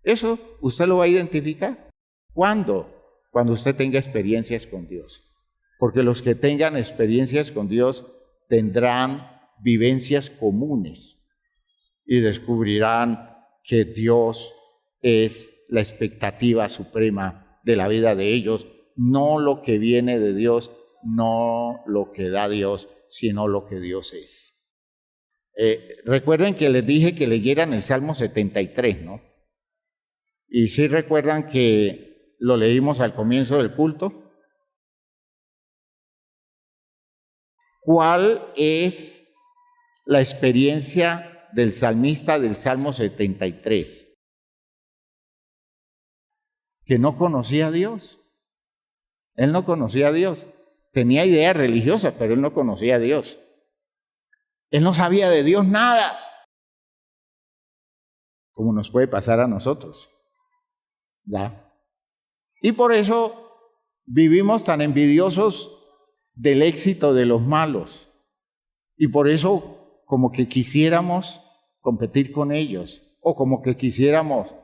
Eso usted lo va a identificar. ¿Cuándo? Cuando usted tenga experiencias con Dios. Porque los que tengan experiencias con Dios tendrán vivencias comunes y descubrirán que Dios es la expectativa suprema de la vida de ellos, no lo que viene de Dios, no lo que da Dios, sino lo que Dios es. Recuerden que les dije que leyeran el Salmo 73, ¿no? Y sí recuerdan que lo leímos al comienzo del culto. ¿Cuál es la experiencia del salmista del Salmo 73? Que no conocía a Dios. Él no conocía a Dios. Tenía ideas religiosas, pero él no conocía a Dios. Él no sabía de Dios nada. Como nos puede pasar a nosotros. ¿Ya? Y por eso vivimos tan envidiosos del éxito de los malos y por eso como que quisiéramos competir con ellos o como que quisiéramos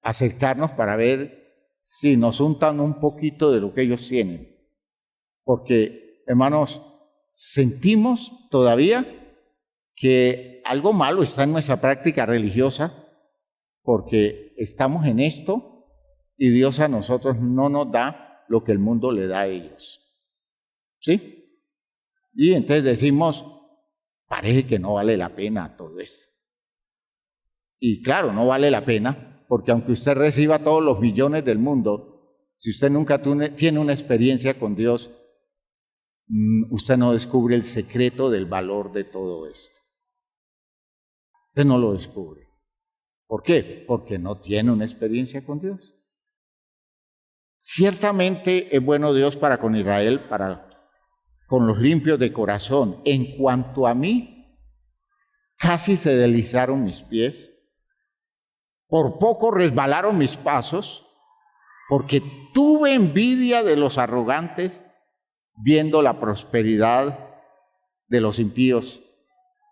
acercarnos para ver si nos untan un poquito de lo que ellos tienen. Porque, hermanos, sentimos todavía que algo malo está en nuestra práctica religiosa porque estamos en esto y Dios a nosotros no nos da lo que el mundo le da a ellos. ¿Sí? Y entonces decimos, parece que no vale la pena todo esto. Y claro, no vale la pena porque aunque usted reciba todos los millones del mundo, si usted nunca tiene una experiencia con Dios, usted no descubre el secreto del valor de todo esto. Usted no lo descubre. ¿Por qué? Porque no tiene una experiencia con Dios. Ciertamente es bueno Dios para con Israel, con los limpios de corazón. En cuanto a mí, casi se deslizaron mis pies, por poco resbalaron mis pasos, porque tuve envidia de los arrogantes, viendo la prosperidad de los impíos,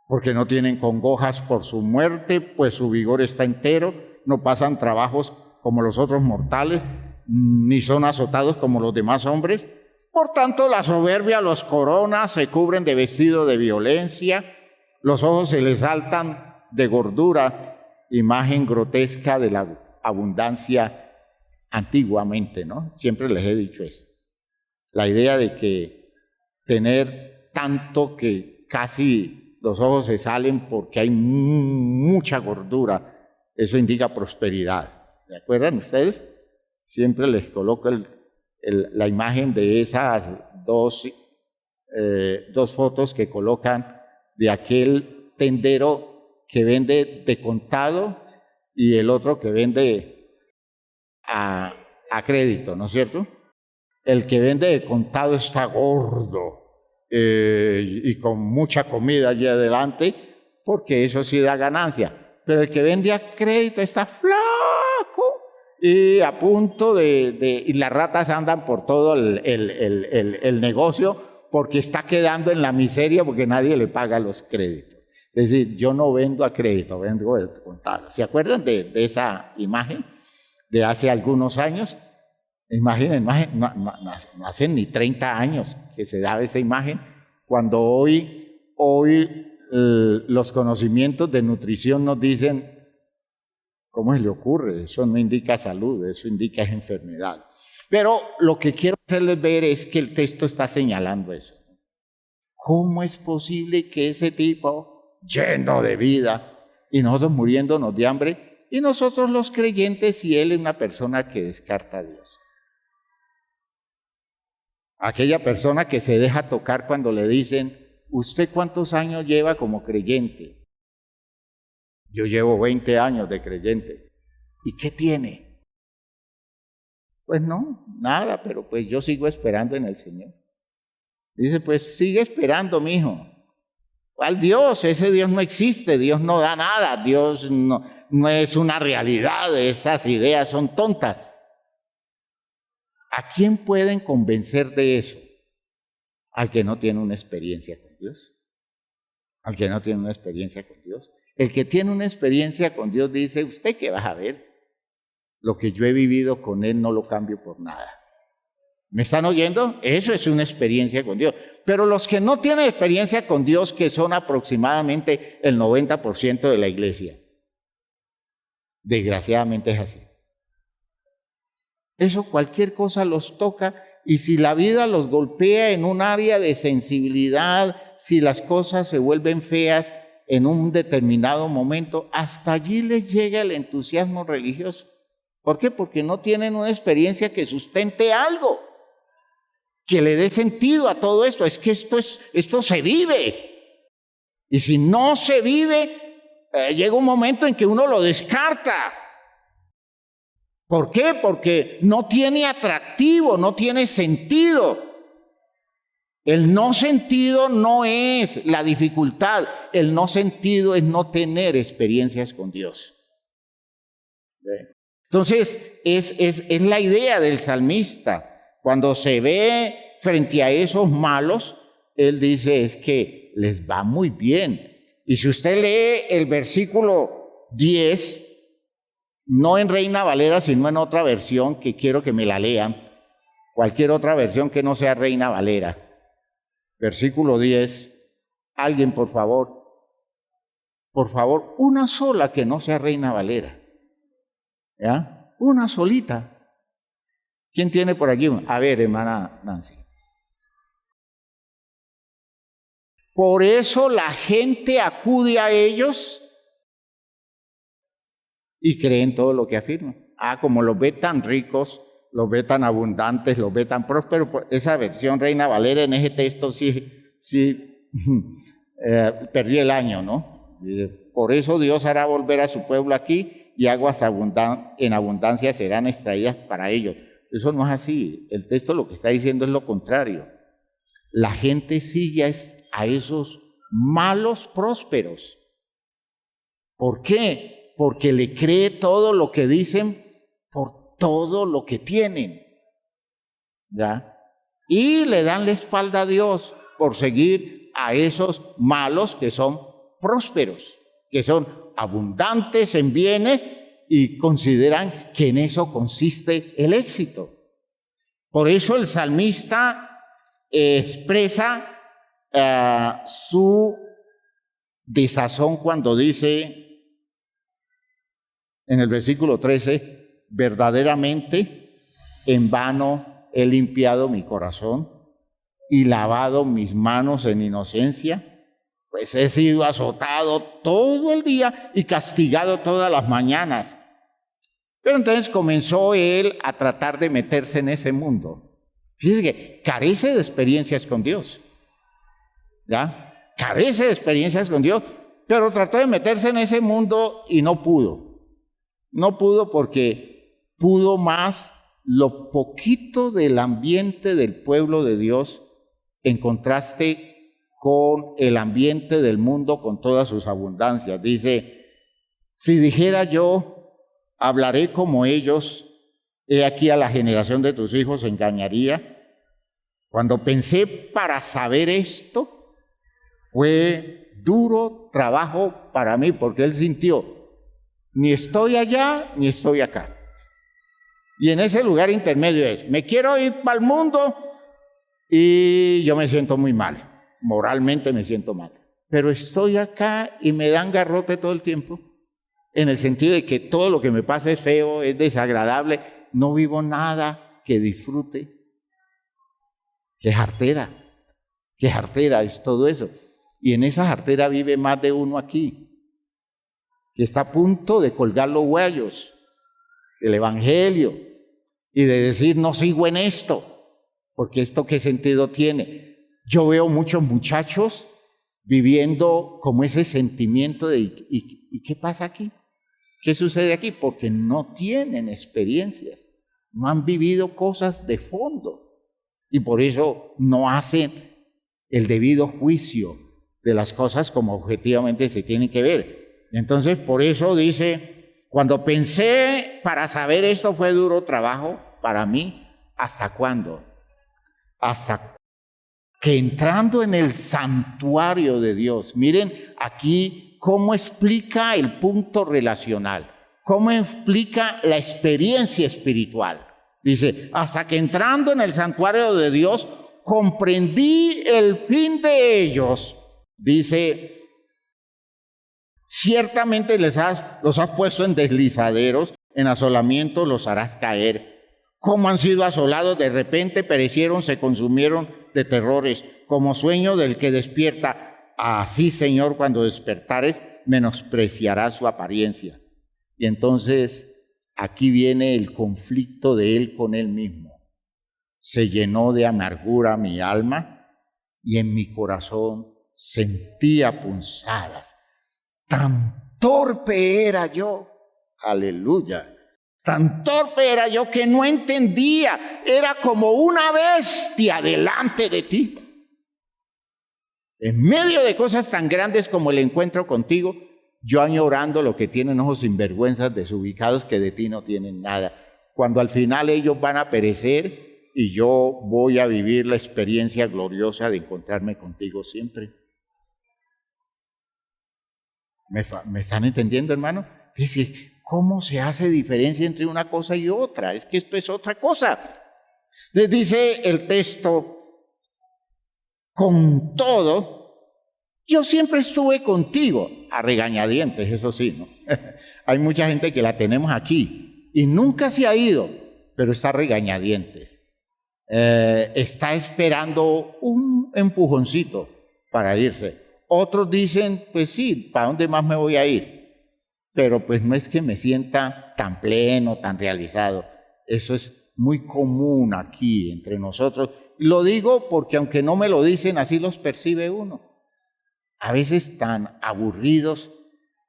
porque no tienen congojas por su muerte, pues su vigor está entero, no pasan trabajos como los otros mortales, ni son azotados como los demás hombres. Por tanto, la soberbia los corona, se cubren de vestido de violencia, los ojos se les saltan de gordura, imagen grotesca de la abundancia antiguamente, ¿no? Siempre les he dicho eso. La idea de que tener tanto que casi los ojos se salen porque hay mucha gordura, eso indica prosperidad. ¿Se acuerdan ustedes? Siempre les coloco la imagen de esas dos fotos que colocan de aquel tendero que vende de contado y el otro que vende a crédito, ¿no es cierto? El que vende de contado está gordo y con mucha comida allí adelante, porque eso sí da ganancia. Pero el que vende a crédito está flaco y a punto y las ratas andan por todo el negocio porque está quedando en la miseria porque nadie le paga los créditos. Es decir, yo no vendo a crédito, vendo de contado. ¿Se acuerdan de esa imagen de hace algunos años? Imaginen, no hace ni 30 años que se daba esa imagen, cuando hoy los conocimientos de nutrición nos dicen, ¿cómo se le ocurre? Eso no indica salud, eso indica enfermedad. Pero lo que quiero hacerles ver es que el texto está señalando eso. ¿Cómo es posible que ese tipo, lleno de vida, y nosotros muriéndonos de hambre, y nosotros los creyentes, y él es una persona que descarta a Dios? Aquella persona que se deja tocar cuando le dicen, ¿usted cuántos años lleva como creyente? Yo llevo 20 años de creyente. ¿Y qué tiene? Pues no, nada, pero pues yo sigo esperando en el Señor. Dice, pues sigue esperando, mijo. ¿Cuál Dios? Ese Dios no existe, Dios no da nada, Dios no es una realidad, esas ideas son tontas. ¿A quién pueden convencer de eso? Al que no tiene una experiencia con Dios. Al que no tiene una experiencia con Dios. El que tiene una experiencia con Dios dice, ¿usted qué va a ver? Lo que yo he vivido con Él no lo cambio por nada. ¿Me están oyendo? Eso es una experiencia con Dios. Pero los que no tienen experiencia con Dios, que son aproximadamente el 90% de la iglesia, desgraciadamente es así. Eso cualquier cosa los toca, y si la vida los golpea en un área de sensibilidad, si las cosas se vuelven feas en un determinado momento, hasta allí les llega el entusiasmo religioso. ¿Por qué? Porque no tienen una experiencia que sustente algo, que le dé sentido a todo esto. Es que esto se vive. Y si no se vive, llega un momento en que uno lo descarta. ¿Por qué? Porque no tiene atractivo, no tiene sentido. El no sentido no es la dificultad, el no sentido es no tener experiencias con Dios. Entonces, es la idea del salmista. Cuando se ve frente a esos malos, él dice es que les va muy bien. Y si usted lee el versículo 10, no en Reina Valera, sino en otra versión que quiero que me la lean, cualquier otra versión que no sea Reina Valera. Versículo 10, alguien por favor, una sola que no sea Reina Valera. ¿Ya? Una solita. ¿Quién tiene por aquí? A ver, hermana Nancy. Por eso la gente acude a ellos y cree en todo lo que afirman. Como los ve tan ricos, los ve tan abundantes, los ve tan prósperos. Esa versión Reina Valera en ese texto sí perdió el año, ¿no? Por eso Dios hará volver a su pueblo aquí y aguas en abundancia serán extraídas para ellos. Eso no es así. El texto lo que está diciendo es lo contrario. La gente sigue a esos malos prósperos. ¿Por qué? Porque le cree todo lo que dicen por todo lo que tienen. ¿Ya? Y le dan la espalda a Dios por seguir a esos malos que son prósperos, que son abundantes en bienes y consideran que en eso consiste el éxito. Por eso el salmista expresa su desazón cuando dice en el versículo 13, verdaderamente en vano he limpiado mi corazón y lavado mis manos en inocencia, pues he sido azotado todo el día y castigado todas las mañanas. Pero entonces comenzó él a tratar de meterse en ese mundo. Fíjese que carece de experiencias con Dios. ¿Ya? Carece de experiencias con Dios, pero trató de meterse en ese mundo y no pudo. No pudo porque pudo más lo poquito del ambiente del pueblo de Dios en contraste con el ambiente del mundo con todas sus abundancias. Dice, si dijera yo, hablaré como ellos, he aquí a la generación de tus hijos engañaría. Cuando pensé para saber esto, fue duro trabajo para mí, porque él sintió, ni estoy allá, ni estoy acá. Y en ese lugar intermedio es, me quiero ir para el mundo y yo me siento muy mal, moralmente me siento mal. Pero estoy acá y me dan garrote todo el tiempo, en el sentido de que todo lo que me pasa es feo, es desagradable, no vivo nada que disfrute. Qué jartera es todo eso. Y en esa jartera vive más de uno aquí, que está a punto de colgar los huellos del Evangelio y de decir, no sigo en esto, porque esto qué sentido tiene. Yo veo muchos muchachos viviendo como ese sentimiento de, ¿y qué pasa aquí? ¿Qué sucede aquí? Porque no tienen experiencias, no han vivido cosas de fondo y por eso no hacen el debido juicio de las cosas como objetivamente se tienen que ver. Entonces, por eso dice, cuando pensé para saber esto fue duro trabajo para mí, ¿hasta cuándo? Hasta que entrando en el santuario de Dios, miren aquí cómo explica el punto relacional, cómo explica la experiencia espiritual. Dice, hasta que entrando en el santuario de Dios, comprendí el fin de ellos. Dice, ciertamente los has puesto en deslizaderos, en asolamiento los harás caer. Como han sido asolados, de repente perecieron, se consumieron de terrores, como sueño del que despierta. Así, Señor, cuando despertares, menospreciarás su apariencia. Y entonces, aquí viene el conflicto de él con él mismo. Se llenó de amargura mi alma y en mi corazón sentía punzadas. Tan torpe era yo, aleluya, tan torpe era yo que no entendía, era como una bestia delante de ti. En medio de cosas tan grandes como el encuentro contigo, yo añorando lo que tienen ojos sinvergüenzas desubicados que de ti no tienen nada. Cuando al final ellos van a perecer, y yo voy a vivir la experiencia gloriosa de encontrarme contigo siempre. ¿Me están entendiendo, hermano? Fíjense, ¿cómo se hace diferencia entre una cosa y otra? Es que esto es otra cosa. Les dice el texto, con todo, yo siempre estuve contigo, a regañadientes, eso sí, ¿no? Hay mucha gente que la tenemos aquí y nunca se ha ido, pero está regañadientes. Está esperando un empujoncito para irse. Otros dicen, pues sí, ¿para dónde más me voy a ir? Pero pues no es que me sienta tan pleno, tan realizado. Eso es muy común aquí entre nosotros. Lo digo porque aunque no me lo dicen, así los percibe uno. A veces tan aburridos,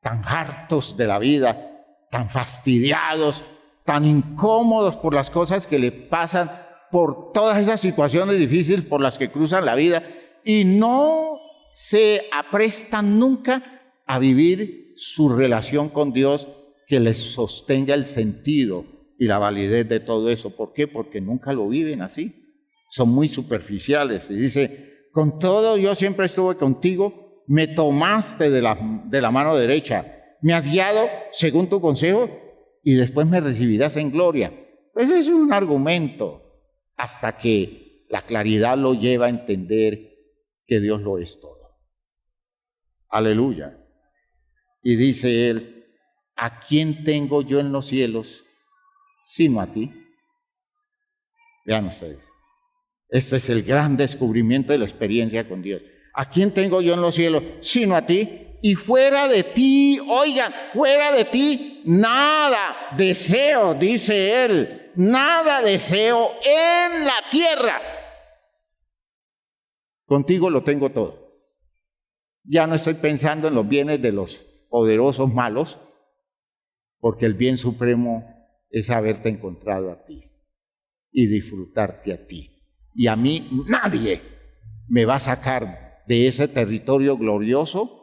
tan hartos de la vida, tan fastidiados, tan incómodos por las cosas que le pasan, por todas esas situaciones difíciles por las que cruzan la vida, y no se aprestan nunca a vivir su relación con Dios que les sostenga el sentido y la validez de todo eso. ¿Por qué? Porque nunca lo viven así. Son muy superficiales. Y dice, con todo yo siempre estuve contigo, me tomaste de la mano derecha, me has guiado según tu consejo y después me recibirás en gloria. Pues es un argumento hasta que la claridad lo lleva a entender que Dios lo es todo. Aleluya. Y dice él, ¿a quién tengo yo en los cielos sino a ti? Vean ustedes, este es el gran descubrimiento de la experiencia con Dios. ¿A quién tengo yo en los cielos sino a ti? Y fuera de ti, oigan, fuera de ti, nada deseo, dice él, nada deseo en la tierra. Contigo lo tengo todo. Ya no estoy pensando en los bienes de los poderosos malos, porque el bien supremo es haberte encontrado a ti y disfrutarte a ti. Y a mí nadie me va a sacar de ese territorio glorioso,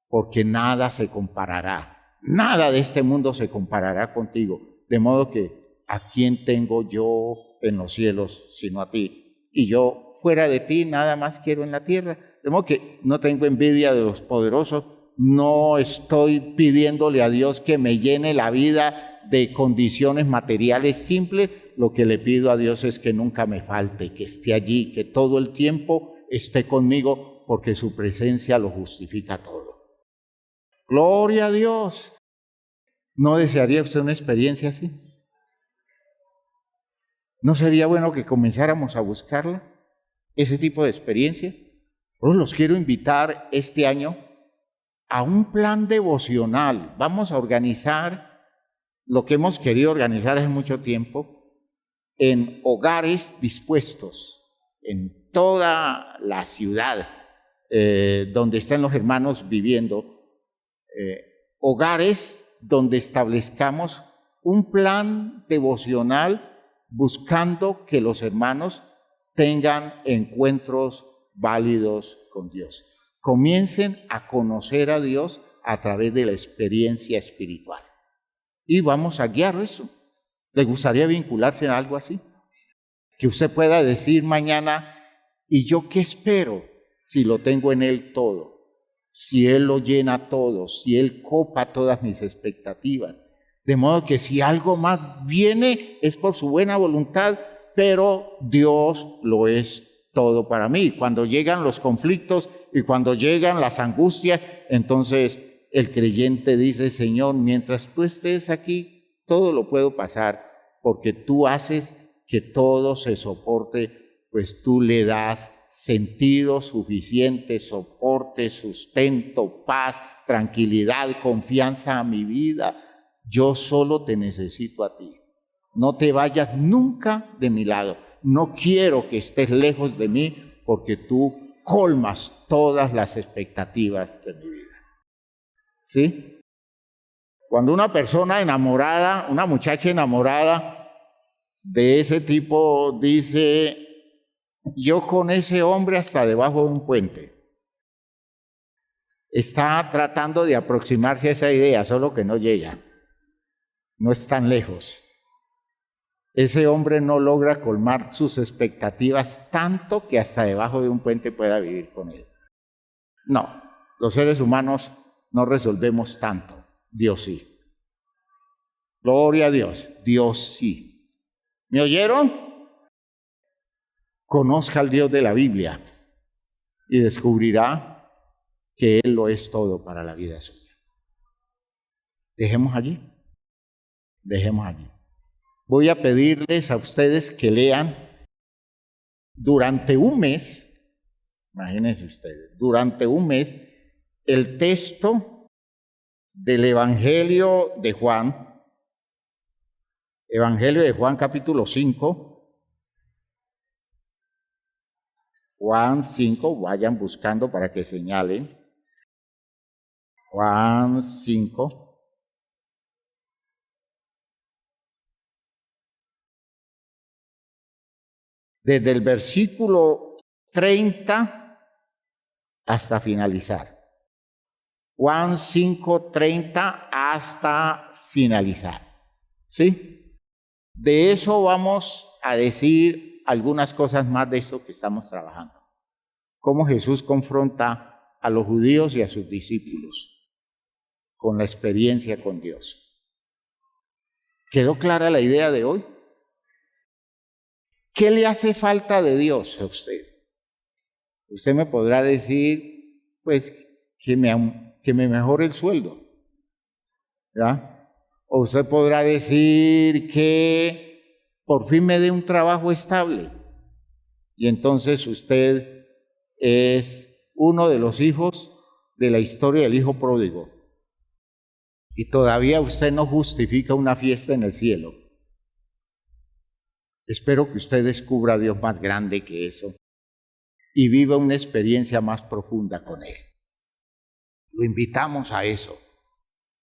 porque nada se comparará, nada de este mundo se comparará contigo. De modo que, ¿a quién tengo yo en los cielos sino a ti? Y yo fuera de ti nada más quiero en la tierra. De modo que no tengo envidia de los poderosos, no estoy pidiéndole a Dios que me llene la vida de condiciones materiales simples. Lo que le pido a Dios es que nunca me falte, que esté allí, que todo el tiempo esté conmigo, porque su presencia lo justifica todo. Gloria a Dios. ¿No desearía usted una experiencia así? ¿No sería bueno que comenzáramos a buscarla? Ese tipo de experiencia. Yo los quiero invitar este año a un plan devocional. Vamos a organizar lo que hemos querido organizar hace mucho tiempo en hogares dispuestos, en toda la ciudad donde están los hermanos viviendo. Hogares donde establezcamos un plan devocional buscando que los hermanos tengan encuentros válidos con Dios. Comiencen a conocer a Dios a través de la experiencia espiritual. Y vamos a guiar eso. ¿Le gustaría vincularse en algo así? Que usted pueda decir mañana, ¿y yo qué espero si lo tengo en Él todo? Si Él lo llena todo, si Él copa todas mis expectativas. De modo que si algo más viene es por su buena voluntad, pero Dios lo es todo para mí. Cuando llegan los conflictos y cuando llegan las angustias, entonces el creyente dice, Señor, mientras tú estés aquí, todo lo puedo pasar, porque tú haces que todo se soporte, pues tú le das sentido suficiente, soporte, sustento, paz, tranquilidad, confianza a mi vida. Yo solo te necesito a ti. No te vayas nunca de mi lado. No quiero que estés lejos de mí, porque tú colmas todas las expectativas de mi vida. ¿Sí? Cuando una persona enamorada, una muchacha enamorada de ese tipo dice, yo con ese hombre hasta debajo de un puente. Está tratando de aproximarse a esa idea, solo que no llega. No es tan lejos. ese hombre no logra colmar sus expectativas tanto que hasta debajo de un puente pueda vivir con él. No, los seres humanos no resolvemos tanto, Dios sí. Gloria a Dios, Dios sí. ¿Me oyeron? Conozca al Dios de la Biblia y descubrirá que Él lo es todo para la vida suya. Dejemos allí. Voy a pedirles a ustedes que lean durante un mes, imagínense ustedes, durante un mes, el texto del Evangelio de Juan capítulo 5, Juan 5, vayan buscando para que señalen, Juan 5, desde el versículo 30 hasta finalizar. Juan 5, 30 hasta finalizar. ¿Sí? De eso vamos a decir algunas cosas más de esto que estamos trabajando. Cómo Jesús confronta a los judíos y a sus discípulos con la experiencia con Dios. ¿Quedó clara la idea de hoy? ¿Qué le hace falta de Dios a usted? Usted me podrá decir, pues, que me mejore el sueldo, ¿verdad? O usted podrá decir que por fin me dé un trabajo estable. Y entonces usted es uno de los hijos de la historia del hijo pródigo. Y todavía usted no justifica una fiesta en el cielo. Espero que usted descubra a Dios más grande que eso y viva una experiencia más profunda con Él. Lo invitamos a eso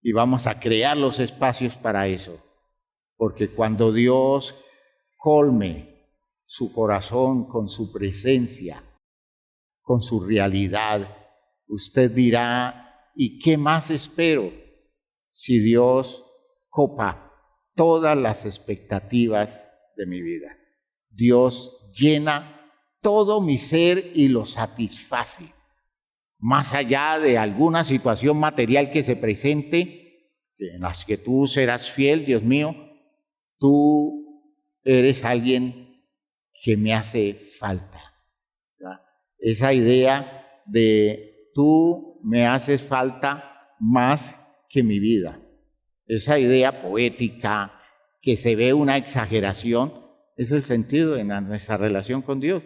y vamos a crear los espacios para eso, porque cuando Dios colme su corazón con su presencia, con su realidad, usted dirá, ¿y qué más espero si Dios copa todas las expectativas de mi vida? Dios llena todo mi ser y lo satisface. Más allá de alguna situación material que se presente, en las que tú serás fiel, Dios mío, tú eres alguien que me hace falta, ¿verdad? Esa idea de tú me haces falta más que mi vida, esa idea poética que se ve una exageración, es el sentido de nuestra relación con Dios.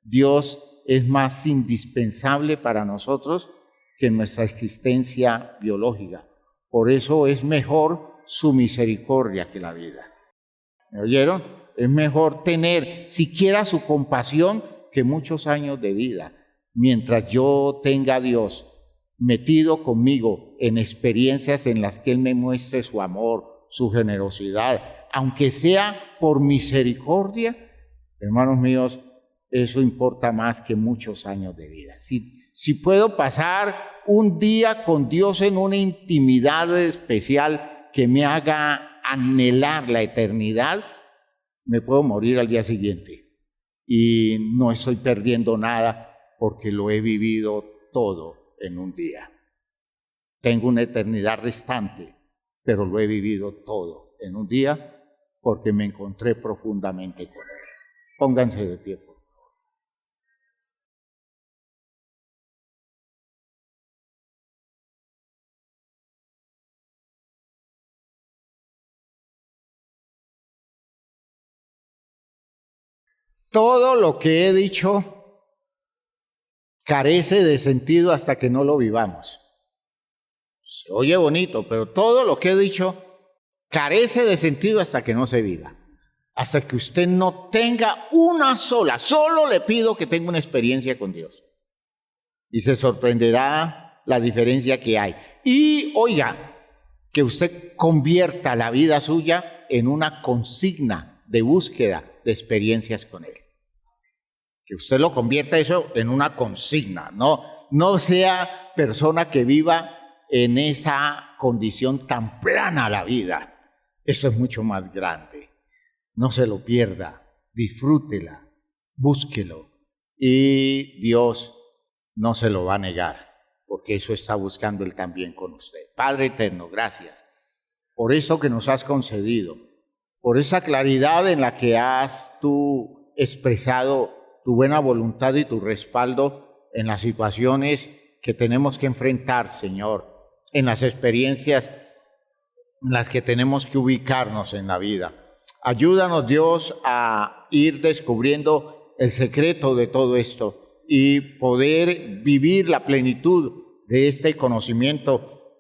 Dios es más indispensable para nosotros que nuestra existencia biológica. Por eso es mejor su misericordia que la vida. ¿Me oyeron? Es mejor tener siquiera su compasión que muchos años de vida. Mientras yo tenga a Dios metido conmigo en experiencias en las que Él me muestre su amor, su generosidad, aunque sea por misericordia, hermanos míos, eso importa más que muchos años de vida. Si puedo pasar un día con Dios en una intimidad especial que me haga anhelar la eternidad, me puedo morir al día siguiente. Y no estoy perdiendo nada porque lo he vivido todo en un día. Tengo una eternidad restante, pero lo he vivido todo en un día porque me encontré profundamente con Él. Pónganse de pie, por favor. Todo lo que he dicho carece de sentido hasta que no lo vivamos. Se oye bonito, pero todo lo que he dicho carece de sentido hasta que no se viva. Hasta que usted no tenga una sola, solo le pido que tenga una experiencia con Dios. Y se sorprenderá la diferencia que hay. Y oiga, que usted convierta la vida suya en una consigna de búsqueda de experiencias con Él. Que usted lo convierta eso en una consigna, no sea persona que viva en esa condición tan plana la vida. Eso es mucho más grande. No se lo pierda, disfrútela, búsquelo. Y Dios no se lo va a negar, porque eso está buscando Él también con usted. Padre eterno, gracias por esto que nos has concedido, por esa claridad en la que has tú expresado tu buena voluntad y tu respaldo en las situaciones que tenemos que enfrentar, Señor, en las experiencias en las que tenemos que ubicarnos en la vida. Ayúdanos, Dios, a ir descubriendo el secreto de todo esto y poder vivir la plenitud de este conocimiento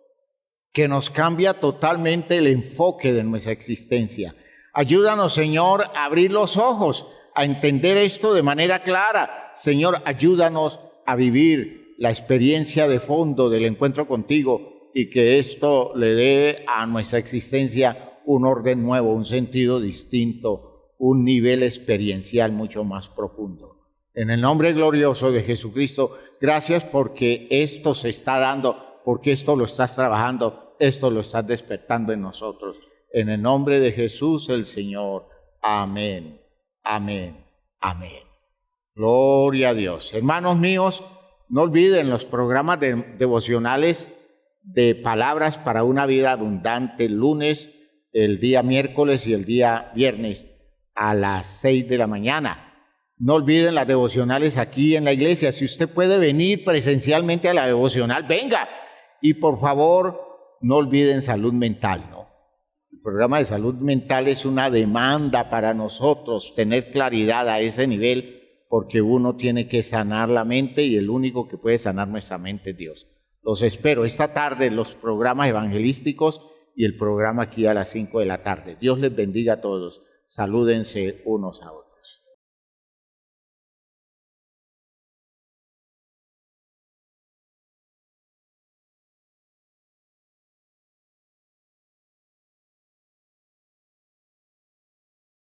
que nos cambia totalmente el enfoque de nuestra existencia. Ayúdanos, Señor, a abrir los ojos, a entender esto de manera clara. Señor, ayúdanos a vivir la experiencia de fondo del encuentro contigo y que esto le dé a nuestra existencia un orden nuevo, un sentido distinto, un nivel experiencial mucho más profundo. En el nombre glorioso de Jesucristo, gracias porque esto se está dando, porque esto lo estás trabajando, esto lo estás despertando en nosotros. En el nombre de Jesús el Señor. Amén, amén, amén. Gloria a Dios. Hermanos míos, no olviden los programas devocionales de Palabras para una Vida Abundante, el lunes, el día miércoles y el día viernes a las 6 de la mañana. No olviden las devocionales aquí en la iglesia. Si usted puede venir presencialmente a la devocional, venga. Y por favor, no olviden salud mental, ¿no? El programa de salud mental es una demanda para nosotros, tener claridad a ese nivel, porque uno tiene que sanar la mente y el único que puede sanar nuestra mente es Dios. Los espero esta tarde en los programas evangelísticos y el programa aquí a las 5 de la tarde. Dios les bendiga a todos. Salúdense unos a otros.